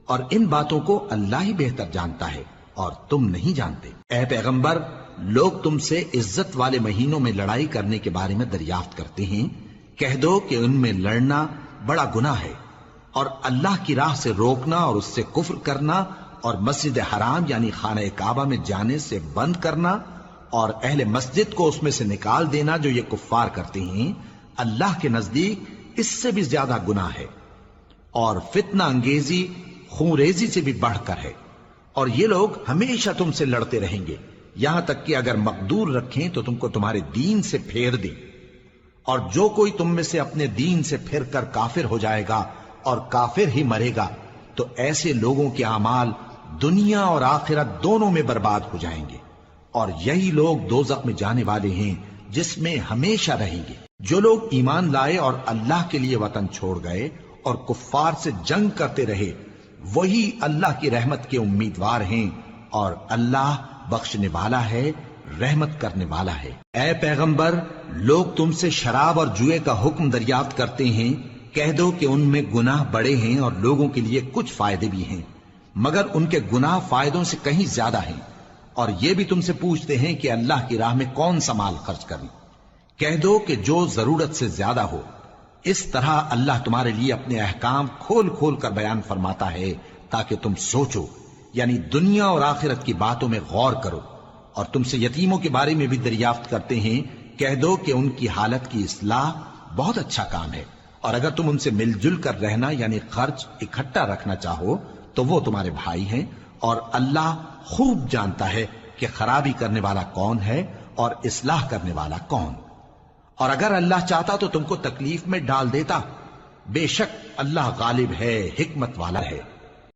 اور ان باتوں کو اللہ ہی بہتر جانتا ہے اور تم نہیں جانتے۔ اے پیغمبر، لوگ تم سے عزت والے مہینوں میں لڑائی کرنے کے بارے میں دریافت کرتے ہیں، کہہ دو کہ ان میں لڑنا بڑا گناہ ہے، اور اللہ کی راہ سے روکنا اور اس سے کفر کرنا اور مسجد حرام یعنی خانہ کعبہ میں جانے سے بند کرنا اور اہل مسجد کو اس میں سے نکال دینا جو یہ کفار کرتے ہیں، اللہ کے نزدیک اس سے بھی زیادہ گناہ ہے، اور فتنہ انگیزی خونریزی سے بھی بڑھ کر ہے۔ اور یہ لوگ ہمیشہ تم سے لڑتے رہیں گے، یہاں تک کہ اگر مقدور رکھیں تو تم کو تمہارے دین سے پھیر دیں، اور جو کوئی تم میں سے اپنے دین سے پھر کر کافر ہو جائے گا اور کافر ہی مرے گا تو ایسے لوگوں کے اعمال دنیا اور آخرت دونوں میں برباد ہو جائیں گے، اور یہی لوگ دوزخ میں جانے والے ہیں جس میں ہمیشہ رہیں گے۔ جو لوگ ایمان لائے اور اللہ کے لیے وطن چھوڑ گئے اور کفار سے جنگ کرتے رہے وہی اللہ کی رحمت کے امیدوار ہیں، اور اللہ بخشنے والا ہے، رحمت کرنے والا ہے۔ اے پیغمبر، لوگ تم سے شراب اور جوئے کا حکم دریافت کرتے ہیں، کہہ دو کہ ان میں گناہ بڑے ہیں اور لوگوں کے لیے کچھ فائدے بھی ہیں، مگر ان کے گناہ فائدوں سے کہیں زیادہ ہیں۔ اور یہ بھی تم سے پوچھتے ہیں کہ اللہ کی راہ میں کون سا مال خرچ کریں، کہہ دو کہ جو ضرورت سے زیادہ ہو۔ اس طرح اللہ تمہارے لیے اپنے احکام کھول کھول کر بیان فرماتا ہے تاکہ تم سوچو، یعنی دنیا اور آخرت کی باتوں میں غور کرو۔ اور تم سے یتیموں کے بارے میں بھی دریافت کرتے ہیں، کہہ دو کہ ان کی حالت کی اصلاح بہت اچھا کام ہے، اور اگر تم ان سے مل جل کر رہنا یعنی خرچ اکٹھا رکھنا چاہو تو وہ تمہارے بھائی ہیں، اور اللہ خوب جانتا ہے کہ خرابی کرنے والا کون ہے اور اصلاح کرنے والا کون۔ اور اگر اللہ چاہتا تو تم کو تکلیف میں ڈال دیتا، بے شک اللہ غالب ہے، حکمت والا ہے۔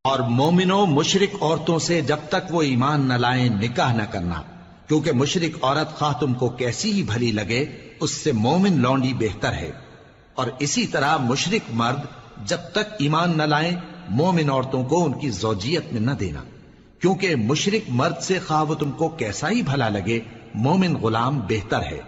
اور مومنوں مشرک عورتوں سے جب تک وہ ایمان نہ لائیں نکاح نہ کرنا، کیونکہ مشرک عورت خواہ تم کو کیسی ہی بھلی لگے اس سے مومن لونڈی بہتر ہے، اور اسی طرح مشرک مرد جب تک ایمان نہ لائیں مومن عورتوں کو ان کی زوجیت میں نہ دینا، کیونکہ مشرک مرد سے خواہ وہ تم کو کیسا ہی بھلا لگے مومن غلام بہتر ہے۔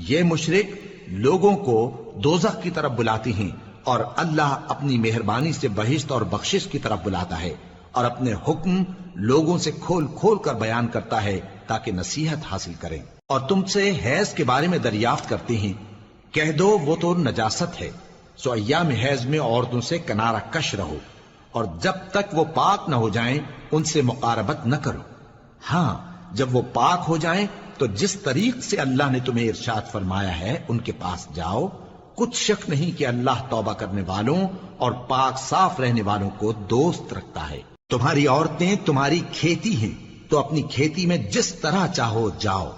یہ مشرک لوگوں کو دوزخ کی طرف بلاتی ہیں، اور اللہ اپنی مہربانی سے بہشت اور بخشش کی طرف بلاتا ہے، اور اپنے حکم لوگوں سے کھول کھول کر بیان کرتا ہے تاکہ نصیحت حاصل کریں۔ اور تم سے حیض کے بارے میں دریافت کرتے ہیں، کہہ دو وہ تو نجاست ہے، سو ایام حیض میں عورتوں سے کنارہ کش رہو، اور جب تک وہ پاک نہ ہو جائیں ان سے مقاربت نہ کرو۔ ہاں جب وہ پاک ہو جائیں تو جس طریق سے اللہ نے تمہیں ارشاد فرمایا ہے ان کے پاس جاؤ، کچھ شک نہیں کہ اللہ توبہ کرنے والوں اور پاک صاف رہنے والوں کو دوست رکھتا ہے۔ تمہاری عورتیں تمہاری کھیتی ہیں، تو اپنی کھیتی میں جس طرح چاہو جاؤ،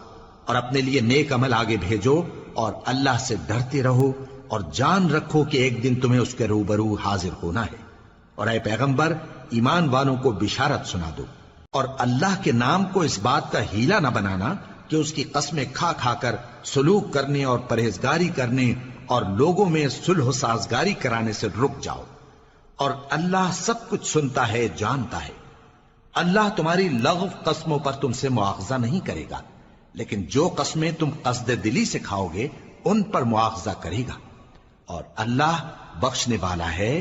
اور اپنے لیے نیک عمل آگے بھیجو، اور اللہ سے ڈرتے رہو، اور جان رکھو کہ ایک دن تمہیں اس کے روبرو حاضر ہونا ہے۔ اور اے پیغمبر ایمان والوں کو بشارت سنا دو، اور اللہ کے نام کو اس بات کا ہیلہ نہ بنانا کہ اس کی قسمیں کھا کھا کر سلوک کرنے اور پرہیزگاری کرنے اور لوگوں میں صلح و سازگاری کرانے سے رک جاؤ، اور اللہ سب کچھ سنتا ہے جانتا ہے۔ اللہ تمہاری لغو قسموں پر تم سے مواخذہ نہیں کرے گا، لیکن جو قسمیں تم قصد دلی سے کھاؤ گے ان پر مواخذہ کرے گا، اور اللہ بخشنے والا ہے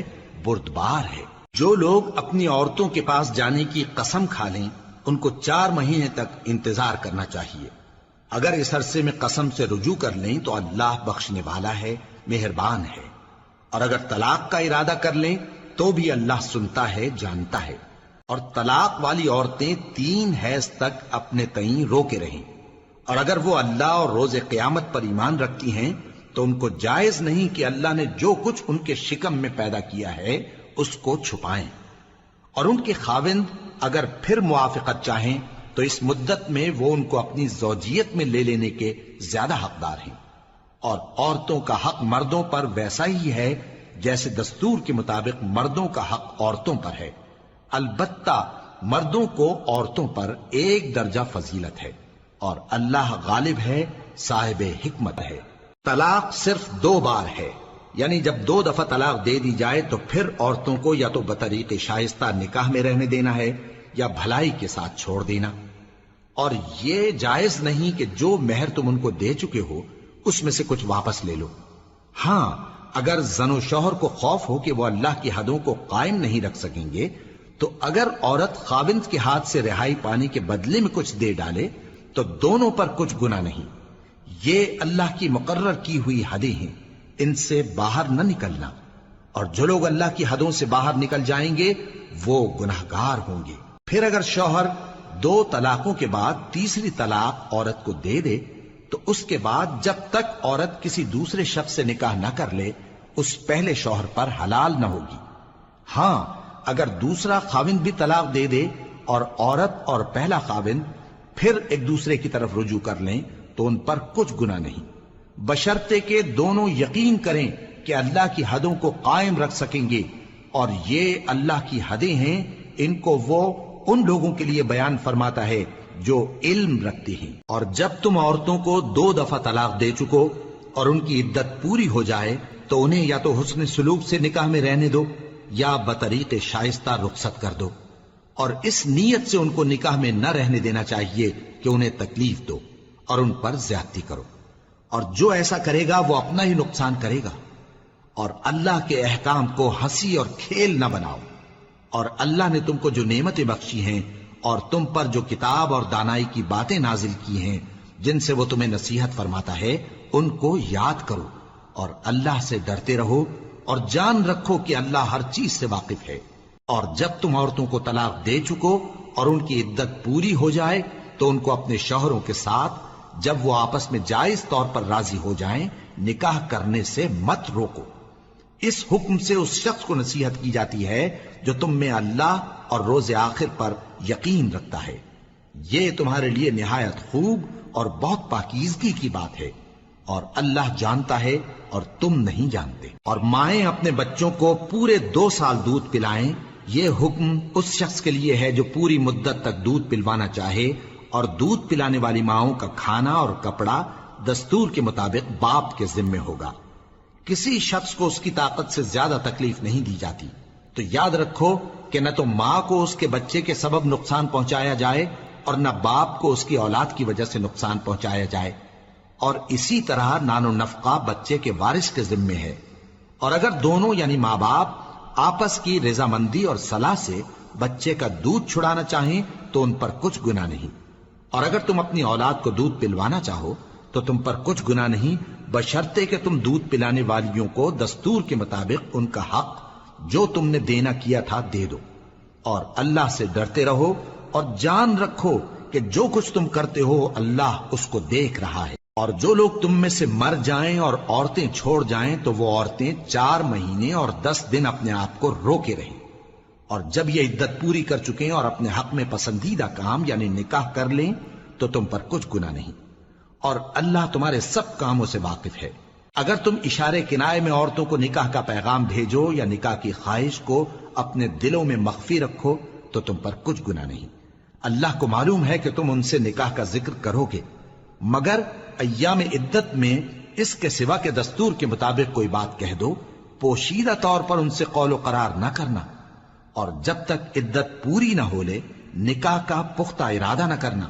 بردبار ہے۔ جو لوگ اپنی عورتوں کے پاس جانے کی قسم کھا لیں ان کو 4 مہینے تک انتظار کرنا چاہیے۔ اگر اس عرصے میں قسم سے رجوع کر لیں تو اللہ بخشنے والا ہے، مہربان ہے، اور اگر طلاق کا ارادہ کر لیں تو بھی اللہ سنتا ہے جانتا ہے۔ اور طلاق والی عورتیں 3 حیض تک اپنے تئیں روکے رہیں، اور اگر وہ اللہ اور روز قیامت پر ایمان رکھتی ہیں تو ان کو جائز نہیں کہ اللہ نے جو کچھ ان کے شکم میں پیدا کیا ہے اس کو چھپائیں، اور ان کے خاوند اگر پھر موافقت چاہیں تو اس مدت میں وہ ان کو اپنی زوجیت میں لے لینے کے زیادہ حقدار ہیں۔ اور عورتوں کا حق مردوں پر ویسا ہی ہے جیسے دستور کے مطابق مردوں کا حق عورتوں پر ہے، البتہ مردوں کو عورتوں پر 1 درجہ فضیلت ہے، اور اللہ غالب ہے، صاحب حکمت ہے۔ طلاق صرف 2 بار ہے، یعنی جب 2 دفعہ طلاق دے دی جائے تو پھر عورتوں کو یا تو بطریق شائستہ نکاح میں رہنے دینا ہے یا بھلائی کے ساتھ چھوڑ دینا، اور یہ جائز نہیں کہ جو مہر تم ان کو دے چکے ہو اس میں سے کچھ واپس لے لو۔ ہاں اگر زن و شوہر کو خوف ہو کہ وہ اللہ کی حدوں کو قائم نہیں رکھ سکیں گے تو اگر عورت خاوند کے ہاتھ سے رہائی پانے کے بدلے میں کچھ دے ڈالے تو دونوں پر کچھ گناہ نہیں۔ یہ اللہ کی مقرر کی ہوئی حدیں ہیں، ان سے باہر نہ نکلنا، اور جو لوگ اللہ کی حدوں سے باہر نکل جائیں گے وہ گناہگار ہوں گے۔ پھر اگر شوہر 2 طلاقوں کے بعد تیسری طلاق عورت کو دے دے تو اس کے بعد جب تک عورت کسی دوسرے شخص سے نکاح نہ کر لے اس پہلے شوہر پر حلال نہ ہوگی۔ ہاں اگر دوسرا خاوند بھی طلاق دے دے اور عورت اور پہلا خاوند پھر ایک دوسرے کی طرف رجوع کر لیں تو ان پر کچھ گناہ نہیں، بشرطے کہ دونوں یقین کریں کہ اللہ کی حدوں کو قائم رکھ سکیں گے، اور یہ اللہ کی حدیں ہیں، ان کو وہ ان لوگوں کے لیے بیان فرماتا ہے جو علم رکھتے ہیں۔ اور جب تم عورتوں کو 2 دفعہ طلاق دے چکو اور ان کی عدت پوری ہو جائے تو انہیں یا تو حسن سلوک سے نکاح میں رہنے دو یا بطریق شائستہ رخصت کر دو، اور اس نیت سے ان کو نکاح میں نہ رہنے دینا چاہیے کہ انہیں تکلیف دو اور ان پر زیادتی کرو، اور جو ایسا کرے گا وہ اپنا ہی نقصان کرے گا۔ اور اللہ کے احکام کو ہنسی اور کھیل نہ بناؤ، اور اللہ نے تم کو جو نعمتیں بخشی ہیں اور تم پر جو کتاب اور دانائی کی باتیں نازل کی ہیں جن سے وہ تمہیں نصیحت فرماتا ہے ان کو یاد کرو، اور اللہ سے ڈرتے رہو، اور جان رکھو کہ اللہ ہر چیز سے واقف ہے۔ اور جب تم عورتوں کو طلاق دے چکو اور ان کی عدت پوری ہو جائے تو ان کو اپنے شوہروں کے ساتھ جب وہ آپس میں جائز طور پر راضی ہو جائیں نکاح کرنے سے مت روکو۔ اس حکم سے اس شخص کو نصیحت کی جاتی ہے جو تم میں اللہ اور روز آخر پر یقین رکھتا ہے، یہ تمہارے لیے نہایت خوب اور بہت پاکیزگی کی بات ہے، اور اللہ جانتا ہے اور تم نہیں جانتے۔ اور مائیں اپنے بچوں کو پورے 2 سال دودھ پلائیں یہ حکم اس شخص کے لیے ہے جو پوری مدت تک دودھ پلوانا چاہے، اور دودھ پلانے والی ماؤں کا کھانا اور کپڑا دستور کے مطابق باپ کے ذمے ہوگا۔ کسی شخص کو اس کی طاقت سے زیادہ تکلیف نہیں دی جاتی، تو یاد رکھو کہ نہ تو ماں کو اس کے بچے کے سبب نقصان پہنچایا جائے اور نہ باپ کو اس کی اولاد کی وجہ سے نقصان پہنچایا جائے، اور اسی طرح نان و نفقہ بچے کے وارث کے ذمے ہے۔ اور اگر دونوں یعنی ماں باپ آپس کی رضامندی اور صلاح سے بچے کا دودھ چھڑانا چاہیں تو ان پر کچھ گناہ نہیں، اور اگر تم اپنی اولاد کو دودھ پلوانا چاہو تو تم پر کچھ گناہ نہیں، بشرطے کہ تم دودھ پلانے والیوں کو دستور کے مطابق ان کا حق جو تم نے دینا کیا تھا دے دو، اور اللہ سے ڈرتے رہو اور جان رکھو کہ جو کچھ تم کرتے ہو اللہ اس کو دیکھ رہا ہے۔ اور جو لوگ تم میں سے مر جائیں اور عورتیں چھوڑ جائیں تو وہ عورتیں 4 مہینے اور 10 دن اپنے آپ کو روکے رہیں، اور جب یہ عدت پوری کر چکیں اور اپنے حق میں پسندیدہ کام یعنی نکاح کر لیں تو تم پر کچھ گناہ نہیں، اور اللہ تمہارے سب کاموں سے واقف ہے۔ اگر تم اشارے کنائے میں عورتوں کو نکاح کا پیغام بھیجو یا نکاح کی خواہش کو اپنے دلوں میں مخفی رکھو تو تم پر کچھ گناہ نہیں۔ اللہ کو معلوم ہے کہ تم ان سے نکاح کا ذکر کرو گے، مگر ایام عدت میں اس کے سوا کے دستور کے مطابق کوئی بات کہہ دو، پوشیدہ طور پر ان سے قول و قرار نہ کرنا، اور جب تک عدت پوری نہ ہو لے نکاح کا پختہ ارادہ نہ کرنا،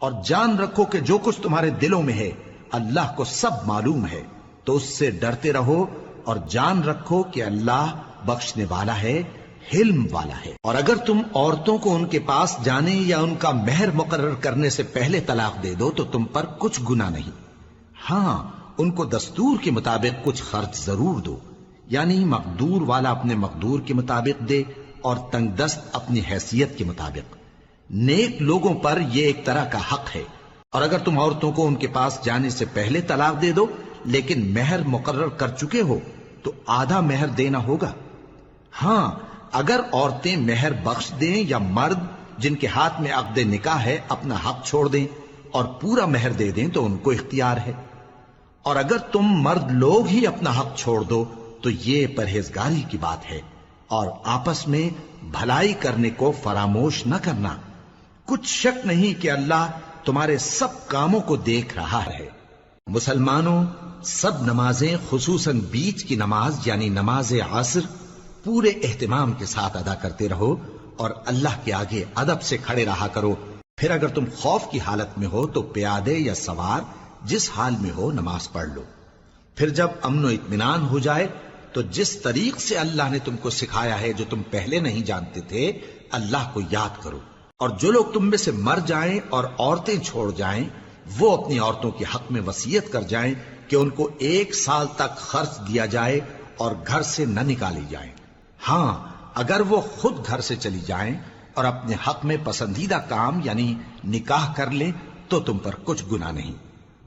اور جان رکھو کہ جو کچھ تمہارے دلوں میں ہے اللہ کو سب معلوم ہے، تو اس سے ڈرتے رہو اور جان رکھو کہ اللہ بخشنے والا ہے، حلم والا ہے۔ اور اگر تم عورتوں کو ان کے پاس جانے یا ان کا مہر مقرر کرنے سے پہلے طلاق دے دو تو تم پر کچھ گناہ نہیں، ہاں ان کو دستور کے مطابق کچھ خرچ ضرور دو، یعنی مقدور والا اپنے مقدور کے مطابق دے اور تنگ دست اپنی حیثیت کے مطابق۔ نیک لوگوں پر یہ ایک طرح کا حق ہے۔ اور اگر تم عورتوں کو ان کے پاس جانے سے پہلے طلاق دے دو لیکن مہر مقرر کر چکے ہو تو آدھا مہر دینا ہوگا۔ ہاں اگر عورتیں مہر بخش دیں یا مرد جن کے ہاتھ میں عقد نکاح ہے اپنا حق چھوڑ دیں اور پورا مہر دے دیں تو ان کو اختیار ہے۔ اور اگر تم مرد لوگ ہی اپنا حق چھوڑ دو تو یہ پرہیزگاری کی بات ہے، اور آپس میں بھلائی کرنے کو فراموش نہ کرنا۔ کچھ شک نہیں کہ اللہ تمہارے سب کاموں کو دیکھ رہا ہے۔ مسلمانوں، سب نمازیں خصوصاً بیچ کی نماز یعنی نماز عصر پورے اہتمام کے ساتھ ادا کرتے رہو اور اللہ کے آگے ادب سے کھڑے رہا کرو۔ پھر اگر تم خوف کی حالت میں ہو تو پیادے یا سوار جس حال میں ہو نماز پڑھ لو۔ پھر جب امن و اطمینان ہو جائے تو جس طریق سے اللہ نے تم کو سکھایا ہے جو تم پہلے نہیں جانتے تھے اللہ کو یاد کرو۔ اور جو لوگ تم میں سے مر جائیں اور عورتیں چھوڑ جائیں وہ اپنی عورتوں کے حق میں وصیت کر جائیں کہ ان کو 1 سال تک خرچ دیا جائے اور گھر سے نہ نکالی جائیں۔ ہاں اگر وہ خود گھر سے چلی جائیں اور اپنے حق میں پسندیدہ کام یعنی نکاح کر لیں تو تم پر کچھ گناہ نہیں،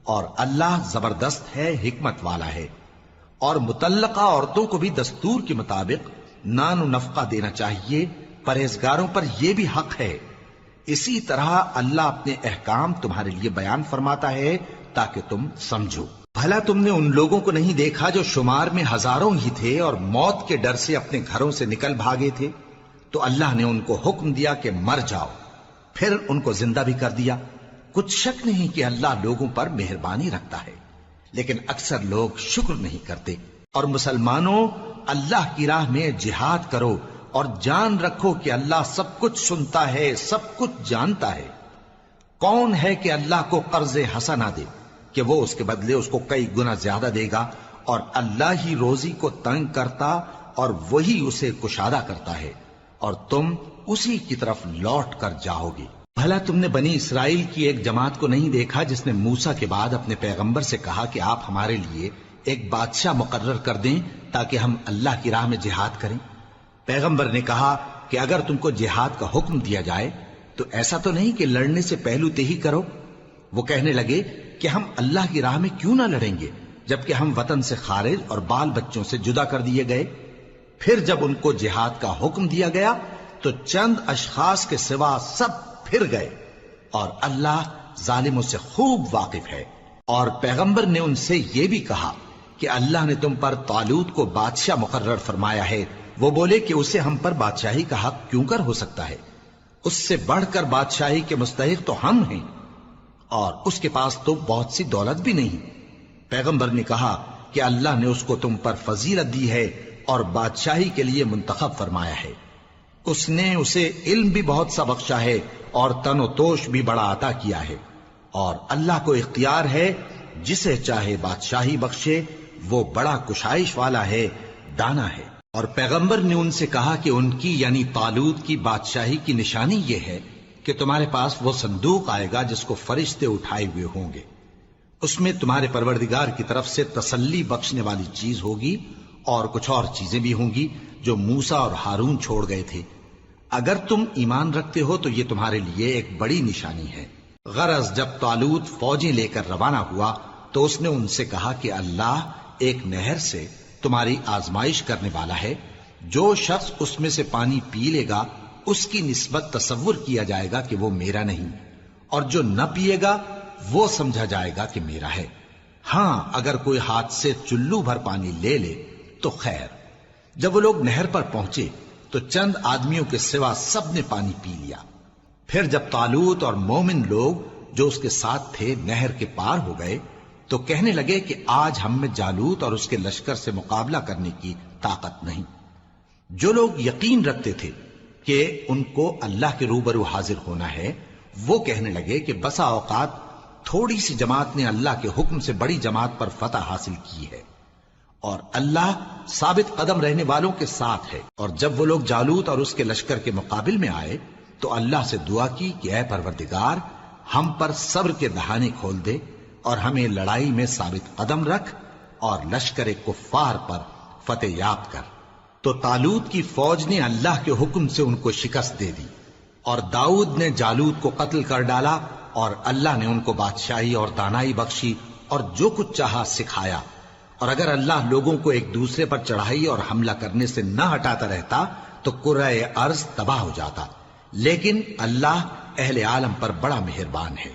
اور اللہ زبردست ہے، حکمت والا ہے۔ اور مطلقہ عورتوں کو بھی دستور کے مطابق نان و نفقہ دینا چاہیے، پرہیزگاروں پر یہ بھی حق ہے۔ اسی طرح اللہ اپنے احکام تمہارے لیے بیان فرماتا ہے تاکہ تم سمجھو۔ بھلا تم نے ان لوگوں کو نہیں دیکھا جو شمار میں ہزاروں ہی تھے اور موت کے ڈر سے اپنے گھروں سے نکل بھاگے تھے، تو اللہ نے ان کو حکم دیا کہ مر جاؤ، پھر ان کو زندہ بھی کر دیا۔ کچھ شک نہیں کہ اللہ لوگوں پر مہربانی رکھتا ہے، لیکن اکثر لوگ شکر نہیں کرتے۔ اور مسلمانوں، اللہ کی راہ میں جہاد کرو اور جان رکھو کہ اللہ سب کچھ سنتا ہے، سب کچھ جانتا ہے۔ کون ہے کہ اللہ کو قرض حسنہ دے کہ وہ اس کے بدلے اس کو کئی گنا زیادہ دے گا، اور اللہ ہی روزی کو تنگ کرتا اور وہی اسے کشادہ کرتا ہے، اور تم اسی کی طرف لوٹ کر جاؤ گے۔ بھلا تم نے بنی اسرائیل کی ایک جماعت کو نہیں دیکھا جس نے موسیٰ کے بعد اپنے پیغمبر سے کہا کہ آپ ہمارے لیے ایک بادشاہ مقرر کر دیں تاکہ ہم اللہ کی راہ میں جہاد کریں؟ پیغمبر نے کہا کہ اگر تم کو جہاد کا حکم دیا جائے تو ایسا تو نہیں کہ لڑنے سے پہلو تہی کرو۔ وہ کہنے لگے کہ ہم اللہ کی راہ میں کیوں نہ لڑیں گے جبکہ ہم وطن سے خارج اور بال بچوں سے جدا کر دیے گئے۔ پھر جب ان کو جہاد کا حکم دیا گیا تو چند اشخاص کے سوا سب پھر گئے، اور اللہ ظالموں سے خوب واقف ہے۔ اور پیغمبر نے ان سے یہ بھی کہا کہ اللہ نے تم پر طالوت کو بادشاہ مقرر فرمایا ہے، وہ بولے کہ اسے ہم پر بادشاہی کا حق کیوں کر ہو سکتا ہے؟ اس سے بڑھ کر بادشاہی کے مستحق تو ہم ہیں، اور اس کے پاس تو بہت سی دولت بھی نہیں۔ پیغمبر نے کہا کہ اللہ نے اس کو تم پر فضیلت دی ہے اور بادشاہی کے لیے منتخب فرمایا ہے۔ اس نے اسے علم بھی بہت سا بخشا ہے اور تن و توش بھی بڑا عطا کیا ہے، اور اللہ کو اختیار ہے جسے چاہے بادشاہی بخشے، وہ بڑا کشائش والا ہے، دانا ہے۔ اور پیغمبر نے ان سے کہا کہ ان کی یعنی طالوت کی بادشاہی کی نشانی یہ ہے کہ تمہارے پاس وہ صندوق آئے گا جس کو فرشتے اٹھائے ہوئے ہوں گے، اس میں تمہارے پروردگار کی طرف سے تسلی بخشنے والی چیز ہوگی اور کچھ اور چیزیں بھی ہوں گی جو موسیٰ اور ہارون چھوڑ گئے تھے۔ اگر تم ایمان رکھتے ہو تو یہ تمہارے لیے ایک بڑی نشانی ہے۔ غرض جب طالوت فوجیں لے کر روانہ ہوا تو اس نے ان سے کہا کہ اللہ ایک نہر سے تمہاری آزمائش کرنے والا ہے، جو شخص اس میں سے پانی پی لے گا اس کی نسبت تصور کیا جائے گا کہ وہ میرا نہیں، اور جو نہ پیے گا وہ سمجھا جائے گا کہ میرا ہے۔ ہاں اگر کوئی ہاتھ سے چلو بھر پانی لے لے تو خیر۔ جب وہ لوگ نہر پر پہنچے تو چند آدمیوں کے سوا سب نے پانی پی لیا۔ پھر جب طالوت اور مومن لوگ جو اس کے ساتھ تھے نہر کے پار ہو گئے تو کہنے لگے کہ آج ہم میں جالوت اور اس کے لشکر سے مقابلہ کرنے کی طاقت نہیں۔ جو لوگ یقین رکھتے تھے کہ ان کو اللہ کے روبرو حاضر ہونا ہے، وہ کہنے لگے کہ بسا اوقات تھوڑی سی جماعت نے اللہ کے حکم سے بڑی جماعت پر فتح حاصل کی ہے، اور اللہ ثابت قدم رہنے والوں کے ساتھ ہے۔ اور جب وہ لوگ جالوت اور اس کے لشکر کے مقابل میں آئے تو اللہ سے دعا کی کہ اے پروردگار، ہم پر صبر کے دہانے کھول دے اور ہمیں لڑائی میں ثابت قدم رکھ اور لشکر کفار پر فتح یاب کر۔ تو طالوت کی فوج نے اللہ کے حکم سے ان کو شکست دے دی، اور داؤد نے جالوت کو قتل کر ڈالا، اور اللہ نے ان کو بادشاہی اور دانائی بخشی اور جو کچھ چاہا سکھایا۔ اور اگر اللہ لوگوں کو ایک دوسرے پر چڑھائی اور حملہ کرنے سے نہ ہٹاتا رہتا تو کرۂ ارض تباہ ہو جاتا، لیکن اللہ اہل عالم پر بڑا مہربان ہے۔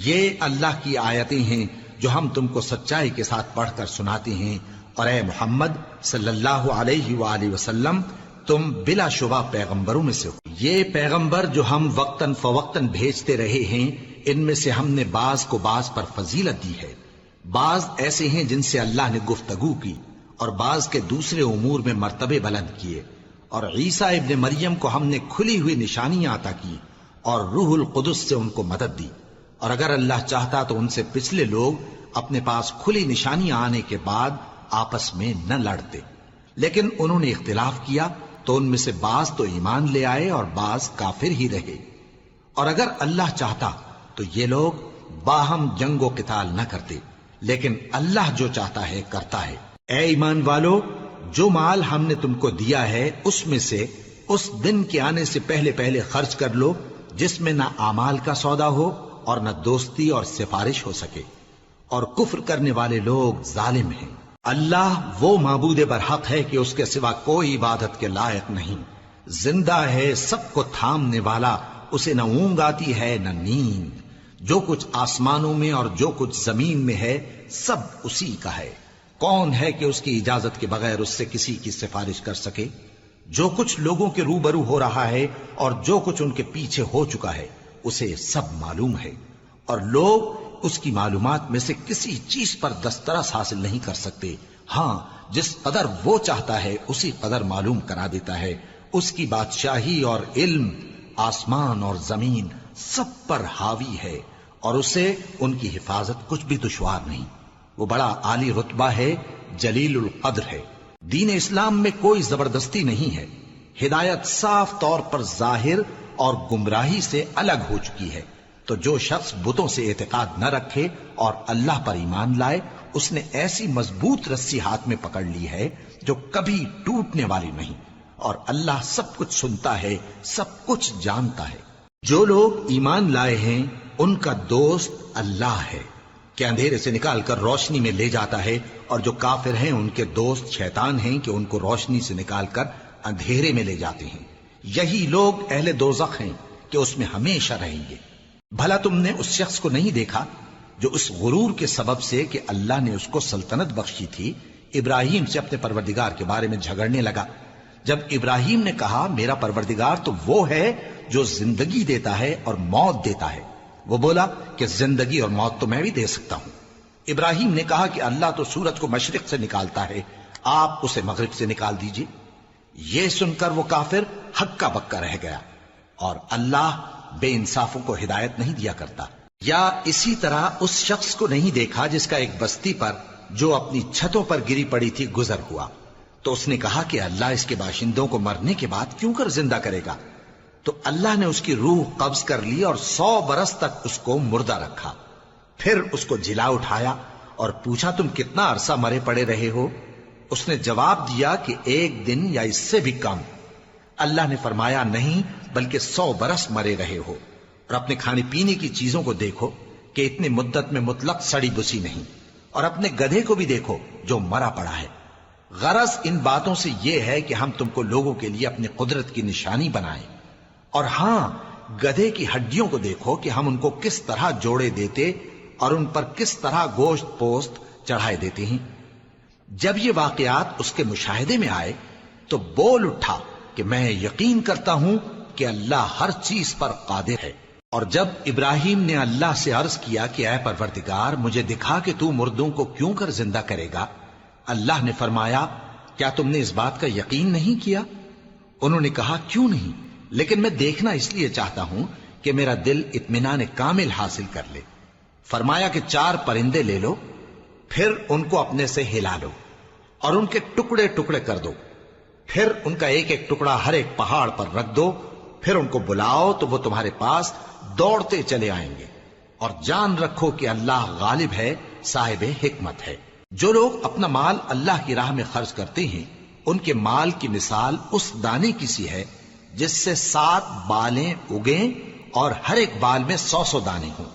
یہ اللہ کی آیتیں ہیں جو ہم تم کو سچائی کے ساتھ پڑھ کر سناتے ہیں، اور اے محمد صلی اللہ علیہ وآلہ وسلم تم بلا شبہ پیغمبروں میں سے ہو۔ یہ پیغمبر جو ہم وقتاً فوقتاً بھیجتے رہے ہیں، ان میں سے ہم نے بعض کو بعض پر فضیلت دی ہے۔ بعض ایسے ہیں جن سے اللہ نے گفتگو کی، اور بعض کے دوسرے امور میں مرتبے بلند کیے، اور عیسیٰ ابن مریم کو ہم نے کھلی ہوئی نشانیاں عطا کی اور روح القدس سے ان کو مدد دی۔ اور اگر اللہ چاہتا تو ان سے پچھلے لوگ اپنے پاس کھلی نشانیاں آنے کے بعد آپس میں نہ لڑتے، لیکن انہوں نے اختلاف کیا تو ان میں سے بعض تو ایمان لے آئے اور بعض کافر ہی رہے۔ اور اگر اللہ چاہتا تو یہ لوگ باہم جنگ و قتال نہ کرتے، لیکن اللہ جو چاہتا ہے کرتا ہے۔ اے ایمان والو، جو مال ہم نے تم کو دیا ہے اس میں سے اس دن کے آنے سے پہلے پہلے خرچ کر لو جس میں نہ اعمال کا سودا ہو اور نہ دوستی اور سفارش ہو سکے، اور کفر کرنے والے لوگ ظالم ہیں۔ اللہ وہ معبود برحق ہے کہ اس کے سوا کوئی عبادت کے لائق نہیں، زندہ ہے، سب کو تھامنے والا، اسے نہ اونگ آتی ہے نہ نیند۔ جو کچھ آسمانوں میں اور جو کچھ زمین میں ہے سب اسی کا ہے۔ کون ہے کہ اس کی اجازت کے بغیر اس سے کسی کی سفارش کر سکے؟ جو کچھ لوگوں کے روبرو ہو رہا ہے اور جو کچھ ان کے پیچھے ہو چکا ہے اسے سب معلوم ہے، اور لوگ اس کی معلومات میں سے کسی چیز پر دسترس حاصل نہیں کر سکتے۔ ہاں جس قدر وہ چاہتا ہے اسی قدر معلوم کرا دیتا ہے۔ اس کی بادشاہی اور علم آسمان اور زمین سب پر حاوی ہے، اور اسے ان کی حفاظت کچھ بھی دشوار نہیں۔ وہ بڑا عالی رتبہ ہے، جلیل القدر ہے۔ دین اسلام میں کوئی زبردستی نہیں ہے، ہدایت صاف طور پر ظاہر اور گمراہی سے الگ ہو چکی ہے۔ تو جو شخص بتوں سے اعتقاد نہ رکھے اور اللہ پر ایمان لائے، اس نے ایسی مضبوط رسی ہاتھ میں پکڑ لی ہے جو کبھی ٹوٹنے والی نہیں، اور اللہ سب کچھ سنتا ہے، سب کچھ جانتا ہے۔ جو لوگ ایمان لائے ہیں ان کا دوست اللہ ہے کہ اندھیرے سے نکال کر روشنی میں لے جاتا ہے، اور جو کافر ہیں ان کے دوست شیطان ہیں کہ ان کو روشنی سے نکال کر اندھیرے میں لے جاتے ہیں۔ یہی لوگ اہل دوزخ ہیں کہ اس میں ہمیشہ رہیں گے۔ بھلا تم نے اس شخص کو نہیں دیکھا جو اس غرور کے سبب سے کہ اللہ نے اس کو سلطنت بخشی تھی ابراہیم سے اپنے پروردگار کے بارے میں جھگڑنے لگا؟ جب ابراہیم نے کہا میرا پروردگار تو وہ ہے جو زندگی دیتا ہے اور موت دیتا ہے، وہ بولا کہ زندگی اور موت تو میں بھی دے سکتا ہوں۔ ابراہیم نے کہا کہ اللہ تو سورج کو مشرق سے نکالتا ہے، آپ اسے مغرب سے نکال دیجئے۔ یہ سن کر وہ کافر ہکا بکا رہ گیا، اور اللہ بے انصافوں کو ہدایت نہیں دیا کرتا۔ یا اسی طرح اس شخص کو نہیں دیکھا جس کا ایک بستی پر جو اپنی چھتوں پر گری پڑی تھی گزر ہوا، تو اس نے کہا کہ اللہ اس کے باشندوں کو مرنے کے بعد کیوں کر زندہ کرے گا؟ تو اللہ نے اس کی روح قبض کر لی اور 100 برس تک اس کو مردہ رکھا۔ پھر اس کو جلا اٹھایا اور پوچھا تم کتنا عرصہ مرے پڑے رہے ہو؟ اس نے جواب دیا کہ 1 دن یا اس سے بھی کم۔ اللہ نے فرمایا نہیں بلکہ 100 برس مرے رہے ہو، اور اپنے کھانے پینے کی چیزوں کو دیکھو کہ اتنی مدت میں مطلق سڑی بسی نہیں، اور اپنے گدھے کو بھی دیکھو جو مرا پڑا ہے۔ غرض ان باتوں سے یہ ہے کہ ہم تم کو لوگوں کے لیے اپنی قدرت کی نشانی بنائیں، اور ہاں گدھے کی ہڈیوں کو دیکھو کہ ہم ان کو کس طرح جوڑے دیتے اور ان پر کس طرح گوشت پوست چڑھائے دیتے ہیں۔ جب یہ واقعات اس کے مشاہدے میں آئے تو بول اٹھا کہ میں یقین کرتا ہوں کہ اللہ ہر چیز پر قادر ہے۔ اور جب ابراہیم نے اللہ سے عرض کیا کہ اے پروردگار مجھے دکھا کہ تو مردوں کو کیوں کر زندہ کرے گا، اللہ نے فرمایا کیا تم نے اس بات کا یقین نہیں کیا؟ انہوں نے کہا کیوں نہیں، لیکن میں دیکھنا اس لیے چاہتا ہوں کہ میرا دل اطمینان کامل حاصل کر لے۔ فرمایا کہ 4 پرندے لے لو، پھر ان کو اپنے سے ہلا لو اور ان کے ٹکڑے ٹکڑے کر دو، پھر ان کا ایک ایک ٹکڑا ہر ایک پہاڑ پر رکھ دو، پھر ان کو بلاؤ تو وہ تمہارے پاس دوڑتے چلے آئیں گے، اور جان رکھو کہ اللہ غالب ہے، صاحب حکمت ہے۔ جو لوگ اپنا مال اللہ کی راہ میں خرچ کرتے ہیں ان کے مال کی مثال اس دانے کی سی ہے جس سے 7 بالیں اگیں اور ہر ایک بال میں 100 دانے ہوں،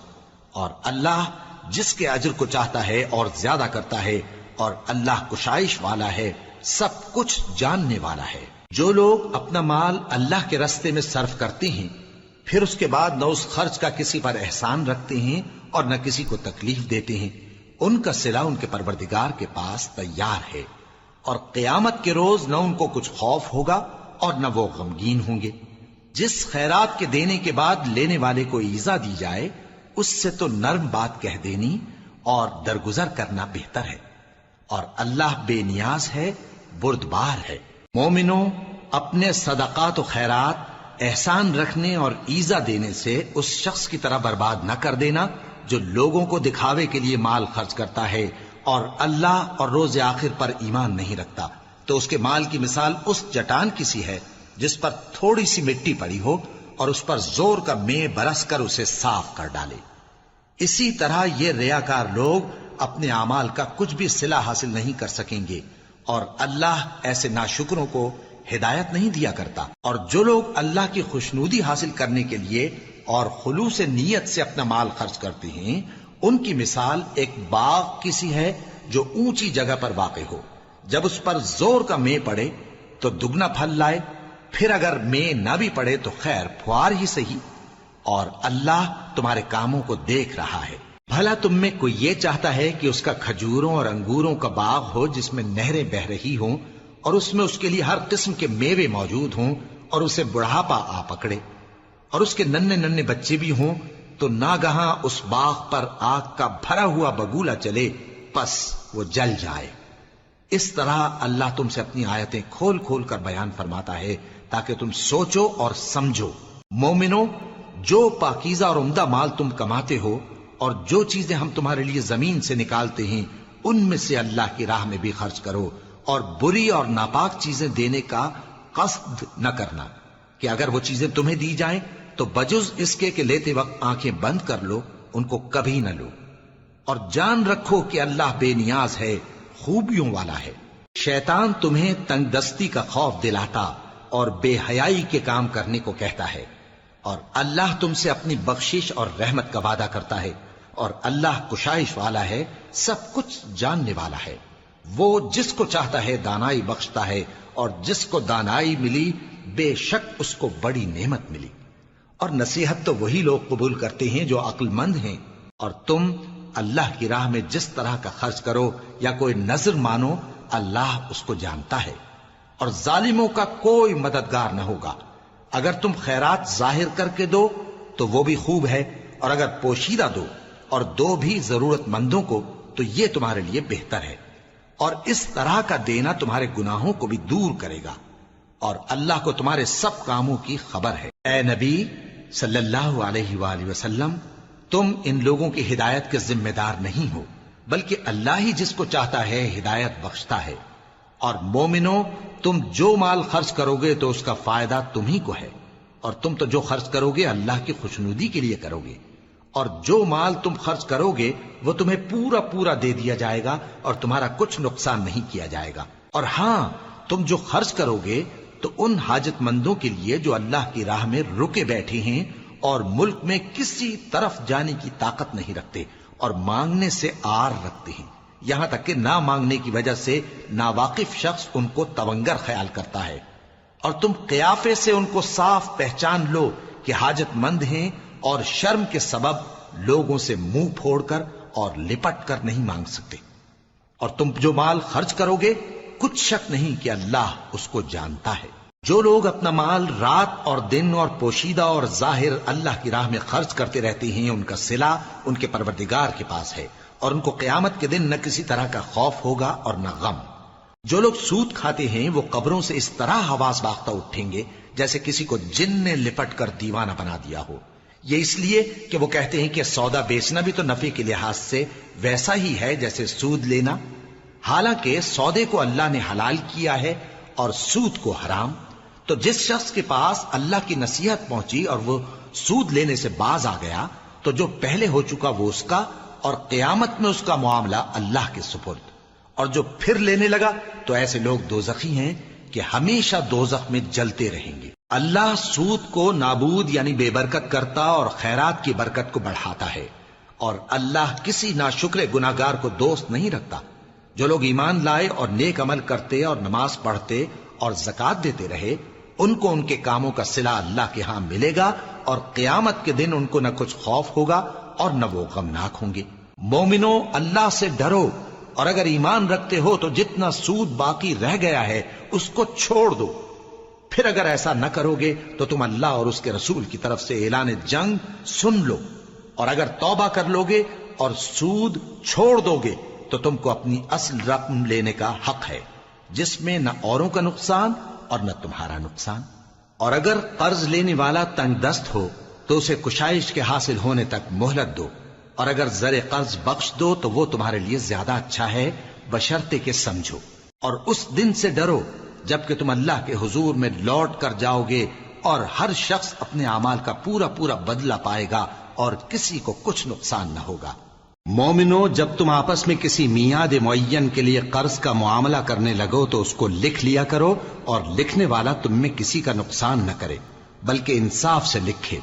اور اللہ جس کے اجر کو چاہتا ہے اور زیادہ کرتا ہے، اور اللہ کشائش والا ہے، سب کچھ جاننے والا ہے۔ جو لوگ اپنا مال اللہ کے راستے میں صرف کرتے ہیں پھر اس کے بعد نہ اس خرچ کا کسی پر احسان رکھتے ہیں اور نہ کسی کو تکلیف دیتے ہیں، ان کا صلہ ان کے پروردگار کے پاس تیار ہے، اور قیامت کے روز نہ ان کو کچھ خوف ہوگا اور نہ وہ غمگین ہوں گے۔ جس خیرات کے دینے کے بعد لینے والے کو ایذا دی جائے اس سے تو نرم بات کہہ دینی اور درگزر کرنا بہتر ہے، اور اللہ بے نیاز ہے، بردبار ہے۔ مومنوں، اپنے صدقات و خیرات احسان رکھنے اور ایذا دینے سے اس شخص کی طرح برباد نہ کر دینا جو لوگوں کو دکھاوے کے لیے مال خرچ کرتا ہے اور اللہ اور روز آخر پر ایمان نہیں رکھتا، تو اس کے مال کی مثال اس چٹان کی سی ہے جس پر تھوڑی سی مٹی پڑی ہو اور اس پر زور کا مے برس کر اسے صاف کر ڈالے۔ اسی طرح یہ ریاکار لوگ اپنے اعمال کا کچھ بھی صلہ حاصل نہیں کر سکیں گے، اور اللہ ایسے ناشکروں کو ہدایت نہیں دیا کرتا۔ اور جو لوگ اللہ کی خوشنودی حاصل کرنے کے لیے اور خلوص نیت سے اپنا مال خرچ کرتے ہیں ان کی مثال ایک باغ کی سی ہے جو اونچی جگہ پر واقع ہو، جب اس پر زور کا مے پڑے تو دگنا پھل لائے، پھر اگر مے نہ بھی پڑے تو خیر پھوار ہی صحیح، اور اللہ تمہارے کاموں کو دیکھ رہا ہے۔ بھلا تم میں کوئی یہ چاہتا ہے کہ اس کا کھجوروں اور انگوروں کا باغ ہو جس میں نہریں بہ رہی ہوں اور اس میں اس کے لیے ہر قسم کے میوے موجود ہوں، اور اسے بڑھاپا آ پکڑے اور اس کے ننھے ننھے بچے بھی ہوں، تو ناگہاں اس باغ پر آگ کا بھرا ہوا بگولا چلے، پس وہ جل جائے۔ اس طرح اللہ تم سے اپنی آیتیں کھول کھول کر بیان فرماتا ہے تاکہ تم سوچو اور سمجھو۔ مومنو، جو پاکیزہ اور عمدہ مال تم کماتے ہو اور جو چیزیں ہم تمہارے لیے زمین سے نکالتے ہیں ان میں سے اللہ کی راہ میں بھی خرچ کرو، اور بری اور ناپاک چیزیں دینے کا قصد نہ کرنا کہ اگر وہ چیزیں تمہیں دی جائیں تو بجز اس کے کہ لیتے وقت آنکھیں بند کر لو، ان کو کبھی نہ لو، اور جان رکھو کہ اللہ بے نیاز ہے، خوبیوں والا ہے۔ شیطان تمہیں تنگ دستی کا خوف دلاتا اور بے حیائی کے کام کرنے کو کہتا ہے، اور اللہ تم سے اپنی بخشش اور رحمت کا وعدہ کرتا ہے، اور اللہ کشائش والا ہے، سب کچھ جاننے والا ہے۔ وہ جس کو چاہتا ہے دانائی بخشتا ہے، اور جس کو دانائی ملی بے شک اس کو بڑی نعمت ملی۔ اور نصیحت تو وہی لوگ قبول کرتے ہیں جو عقل مند ہیں، اور تم اللہ کی راہ میں جس طرح کا خرچ کرو یا کوئی نذر مانو اللہ اس کو جانتا ہے۔ اور ظالموں کا کوئی مددگار نہ ہوگا۔ اگر تم خیرات ظاہر کر کے دو تو وہ بھی خوب ہے، اور اگر پوشیدہ دو اور دو بھی ضرورت مندوں کو تو یہ تمہارے لیے بہتر ہے، اور اس طرح کا دینا تمہارے گناہوں کو بھی دور کرے گا، اور اللہ کو تمہارے سب کاموں کی خبر ہے۔ اے نبی صلی اللہ علیہ وآلہ وسلم، تم ان لوگوں کی ہدایت کے ذمہ دار نہیں ہو، بلکہ اللہ ہی جس کو چاہتا ہے ہدایت بخشتا ہے۔ اور مومنو، تم جو مال خرچ کرو گے تو اس کا فائدہ تمہیں کو ہے، اور تم تو جو خرچ کرو گے اللہ کی خوشنودی کے لیے کرو گے، اور جو مال تم خرچ کرو گے وہ تمہیں پورا پورا دے دیا جائے گا، اور تمہارا کچھ نقصان نہیں کیا جائے گا۔ اور ہاں، تم جو خرچ کرو گے تو ان حاجت مندوں کے لیے جو اللہ کی راہ میں رکے بیٹھے ہیں اور ملک میں کسی طرف جانے کی طاقت نہیں رکھتے اور مانگنے سے آر رکھتے ہیں، یہاں تک کہ نہ مانگنے کی وجہ سے ناواقف شخص ان کو تونگر خیال کرتا ہے، اور تم قیافے سے ان کو صاف پہچان لو کہ حاجت مند ہیں، اور شرم کے سبب لوگوں سے منہ پھوڑ کر اور لپٹ کر نہیں مانگ سکتے۔ اور تم جو مال خرچ کرو گے کچھ شک نہیں کہ اللہ اس کو جانتا ہے۔ جو لوگ اپنا مال رات اور دن اور پوشیدہ اور ظاہر اللہ کی راہ میں خرچ کرتے رہتے ہیں، ان کا صلہ ان کے پروردگار کے پاس ہے، اور ان کو قیامت کے دن نہ کسی طرح کا خوف ہوگا اور نہ غم۔ جو لوگ سود کھاتے ہیں وہ قبروں سے اس طرح حواس باختہ اٹھیں گے جیسے کسی کو جن نے لپٹ کر دیوانہ بنا دیا ہو، یہ اس لیے کہ وہ کہتے ہیں کہ سودا بیچنا بھی تو نفع کے لحاظ سے ویسا ہی ہے جیسے سود لینا، حالانکہ سودے کو اللہ نے حلال کیا ہے اور سود کو حرام۔ تو جس شخص کے پاس اللہ کی نصیحت پہنچی اور وہ سود لینے سے باز آ گیا تو جو پہلے ہو چکا وہ اس کا، اور قیامت میں اس کا معاملہ اللہ کے سپرد۔ اور جو پھر لینے لگا تو ایسے لوگ دوزخی ہیں کہ ہمیشہ دوزخ میں جلتے رہیں گے۔ اللہ سود کو نابود یعنی بے برکت کرتا اور خیرات کی برکت کو بڑھاتا ہے، اور اللہ کسی ناشکر گناہگار کو دوست نہیں رکھتا۔ جو لوگ ایمان لائے اور نیک عمل کرتے اور نماز پڑھتے اور زکوٰۃ دیتے رہے، ان کو ان کے کاموں کا صلہ اللہ کے ہاں ملے گا، اور قیامت کے دن ان کو نہ کچھ خوف ہوگا اور نہ وہ غمناک ہوں گے۔ مومنو، اللہ سے ڈرو، اور اگر ایمان رکھتے ہو تو جتنا سود باقی رہ گیا ہے اس کو چھوڑ دو۔ پھر اگر ایسا نہ کرو گے تو تم اللہ اور اس کے رسول کی طرف سے اعلان جنگ سن لو، اور اگر توبہ کر لو گے اور سود چھوڑ دو گے تو تم کو اپنی اصل رقم لینے کا حق ہے، جس میں نہ اوروں کا نقصان اور نہ تمہارا نقصان۔ اور اگر قرض لینے والا تنگ دست ہو تو اسے کشائش کے حاصل ہونے تک مہلت دو، اور اگر زر قرض بخش دو تو وہ تمہارے لیے زیادہ اچھا ہے، بشرطے کہ سمجھو۔ اور اس دن سے ڈرو جبکہ تم اللہ کے حضور میں لوٹ کر جاؤ گے، اور ہر شخص اپنے اعمال کا پورا پورا بدلہ پائے گا، اور کسی کو کچھ نقصان نہ ہوگا۔ مومنو، جب تم آپس میں کسی میعاد معین کے لیے قرض کا معاملہ کرنے لگو تو اس کو لکھ لیا کرو، اور لکھنے والا تم میں کسی کا نقصان نہ کرے بلکہ انصاف سے لکھے۔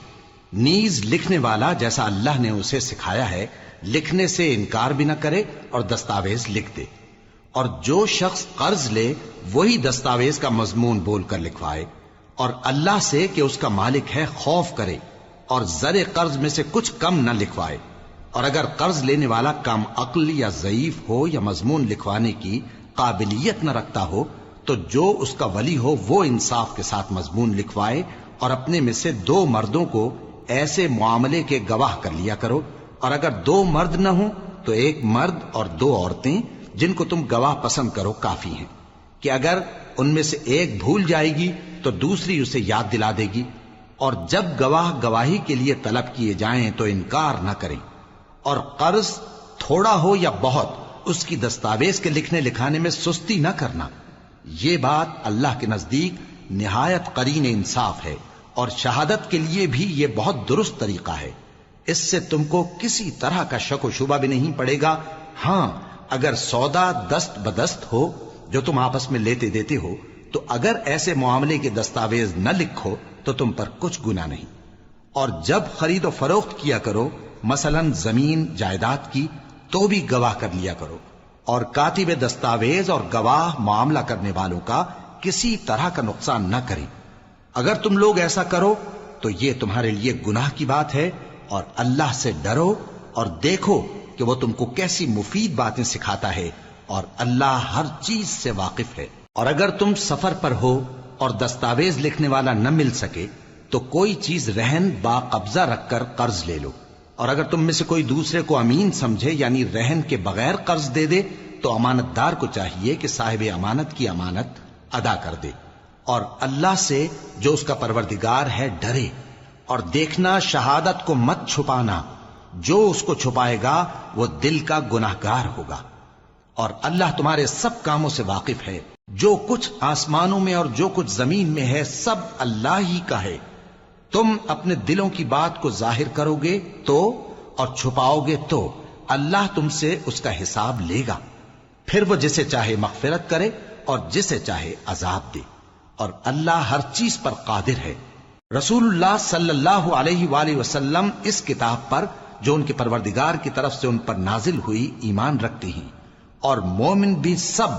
نیز لکھنے والا جیسا اللہ نے اسے سکھایا ہے لکھنے سے انکار بھی نہ کرے اور دستاویز لکھ دے، اور جو شخص قرض لے وہی دستاویز کا مضمون بول کر لکھوائے، اور اللہ سے کہ اس کا مالک ہے خوف کرے، اور زر قرض میں سے کچھ کم نہ لکھوائے۔ اور اگر قرض لینے والا کم عقل یا ضعیف ہو یا مضمون لکھوانے کی قابلیت نہ رکھتا ہو تو جو اس کا ولی ہو وہ انصاف کے ساتھ مضمون لکھوائے، اور اپنے میں سے 2 مردوں کو ایسے معاملے کے گواہ کر لیا کرو، اور اگر 2 مرد نہ ہوں تو 1 مرد اور 2 عورتیں جن کو تم گواہ پسند کرو کافی ہیں، کہ اگر ان میں سے ایک بھول جائے گی تو دوسری اسے یاد دلا دے گی، اور جب گواہ گواہی کے لیے طلب کیے جائیں تو انکار نہ کریں۔ اور قرض تھوڑا ہو یا بہت اس کی دستاویز کے لکھنے لکھانے میں سستی نہ کرنا، یہ بات اللہ کے نزدیک نہایت قرین انصاف ہے، اور شہادت کے لیے بھی یہ بہت درست طریقہ ہے۔ اس سے تم کو کسی طرح کا شک و شبہ بھی نہیں پڑے گا۔ ہاں، اگر سودا دست بدست ہو جو تم آپس میں لیتے دیتے ہو تو اگر ایسے معاملے کے دستاویز نہ لکھو تو تم پر کچھ گناہ نہیں۔ اور جب خرید و فروخت کیا کرو، مثلا زمین جائیداد کی، تو بھی گواہ کر لیا کرو، اور کاتب دستاویز اور گواہ معاملہ کرنے والوں کا کسی طرح کا نقصان نہ کریں۔ اگر تم لوگ ایسا کرو تو یہ تمہارے لیے گناہ کی بات ہے، اور اللہ سے ڈرو اور دیکھو کہ وہ تم کو کیسی مفید باتیں سکھاتا ہے، اور اللہ ہر چیز سے واقف ہے۔ اور اگر تم سفر پر ہو اور دستاویز لکھنے والا نہ مل سکے تو کوئی چیز رہن با قبضہ رکھ کر قرض لے لو، اور اگر تم میں سے کوئی دوسرے کو امین سمجھے یعنی رہن کے بغیر قرض دے دے تو امانت دار کو چاہیے کہ صاحب امانت کی امانت ادا کر دے، اور اللہ سے جو اس کا پروردگار ہے ڈرے، اور دیکھنا شہادت کو مت چھپانا، جو اس کو چھپائے گا وہ دل کا گناہگار ہوگا، اور اللہ تمہارے سب کاموں سے واقف ہے، جو کچھ آسمانوں میں اور جو کچھ زمین میں ہے سب اللہ ہی کا ہے۔ تم اپنے دلوں کی بات کو ظاہر کرو گے تو اور چھپاؤ گے تو اللہ تم سے اس کا حساب لے گا، پھر وہ جسے چاہے مغفرت کرے اور جسے چاہے عذاب دے، اور اللہ ہر چیز پر قادر ہے۔ رسول اللہ صلی اللہ علیہ وآلہ وسلم اس کتاب پر جو ان کے پروردگار کی طرف سے ان پر نازل ہوئی ایمان رکھتے ہیں، اور مومن بھی سب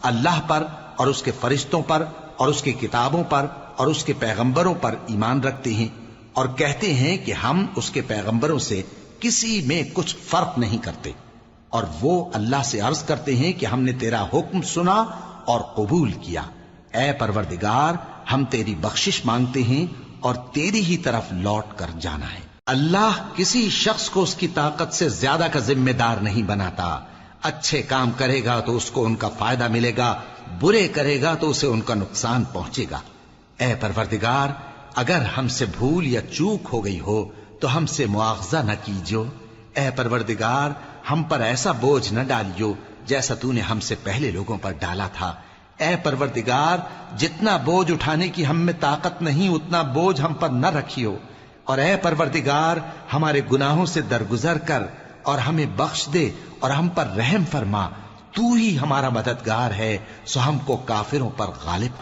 اللہ پر اور اس کے فرشتوں پر اور اس کی کتابوں پر اور اس کے پیغمبروں پر ایمان رکھتے ہیں، اور کہتے ہیں کہ ہم اس کے پیغمبروں سے کسی میں کچھ فرق نہیں کرتے، اور وہ اللہ سے عرض کرتے ہیں کہ ہم نے تیرا حکم سنا اور قبول کیا، اے پروردگار ہم تیری بخشش مانگتے ہیں اور تیری ہی طرف لوٹ کر جانا ہے۔ اللہ کسی شخص کو اس کی طاقت سے زیادہ کا ذمہ دار نہیں بناتا، اچھے کام کرے گا تو اس کو ان کا فائدہ ملے گا، برے کرے گا تو اسے ان کا نقصان پہنچے گا۔ اے پروردگار اگر ہم سے بھول یا چوک ہو گئی ہو تو ہم سے مواخذہ نہ کیجو، اے پروردگار ہم پر ایسا بوجھ نہ ڈالیو جیسا تو نے ہم سے پہلے لوگوں پر ڈالا تھا، اے پروردگار جتنا بوجھ اٹھانے کی ہم میں طاقت نہیں اتنا بوجھ ہم پر نہ رکھیو، اور اے پروردگار ہمارے گناہوں سے درگزر کر اور ہمیں بخش دے اور ہم پر رحم فرما، تو ہی ہمارا مددگار ہے، سو ہم کو کافروں پر غالب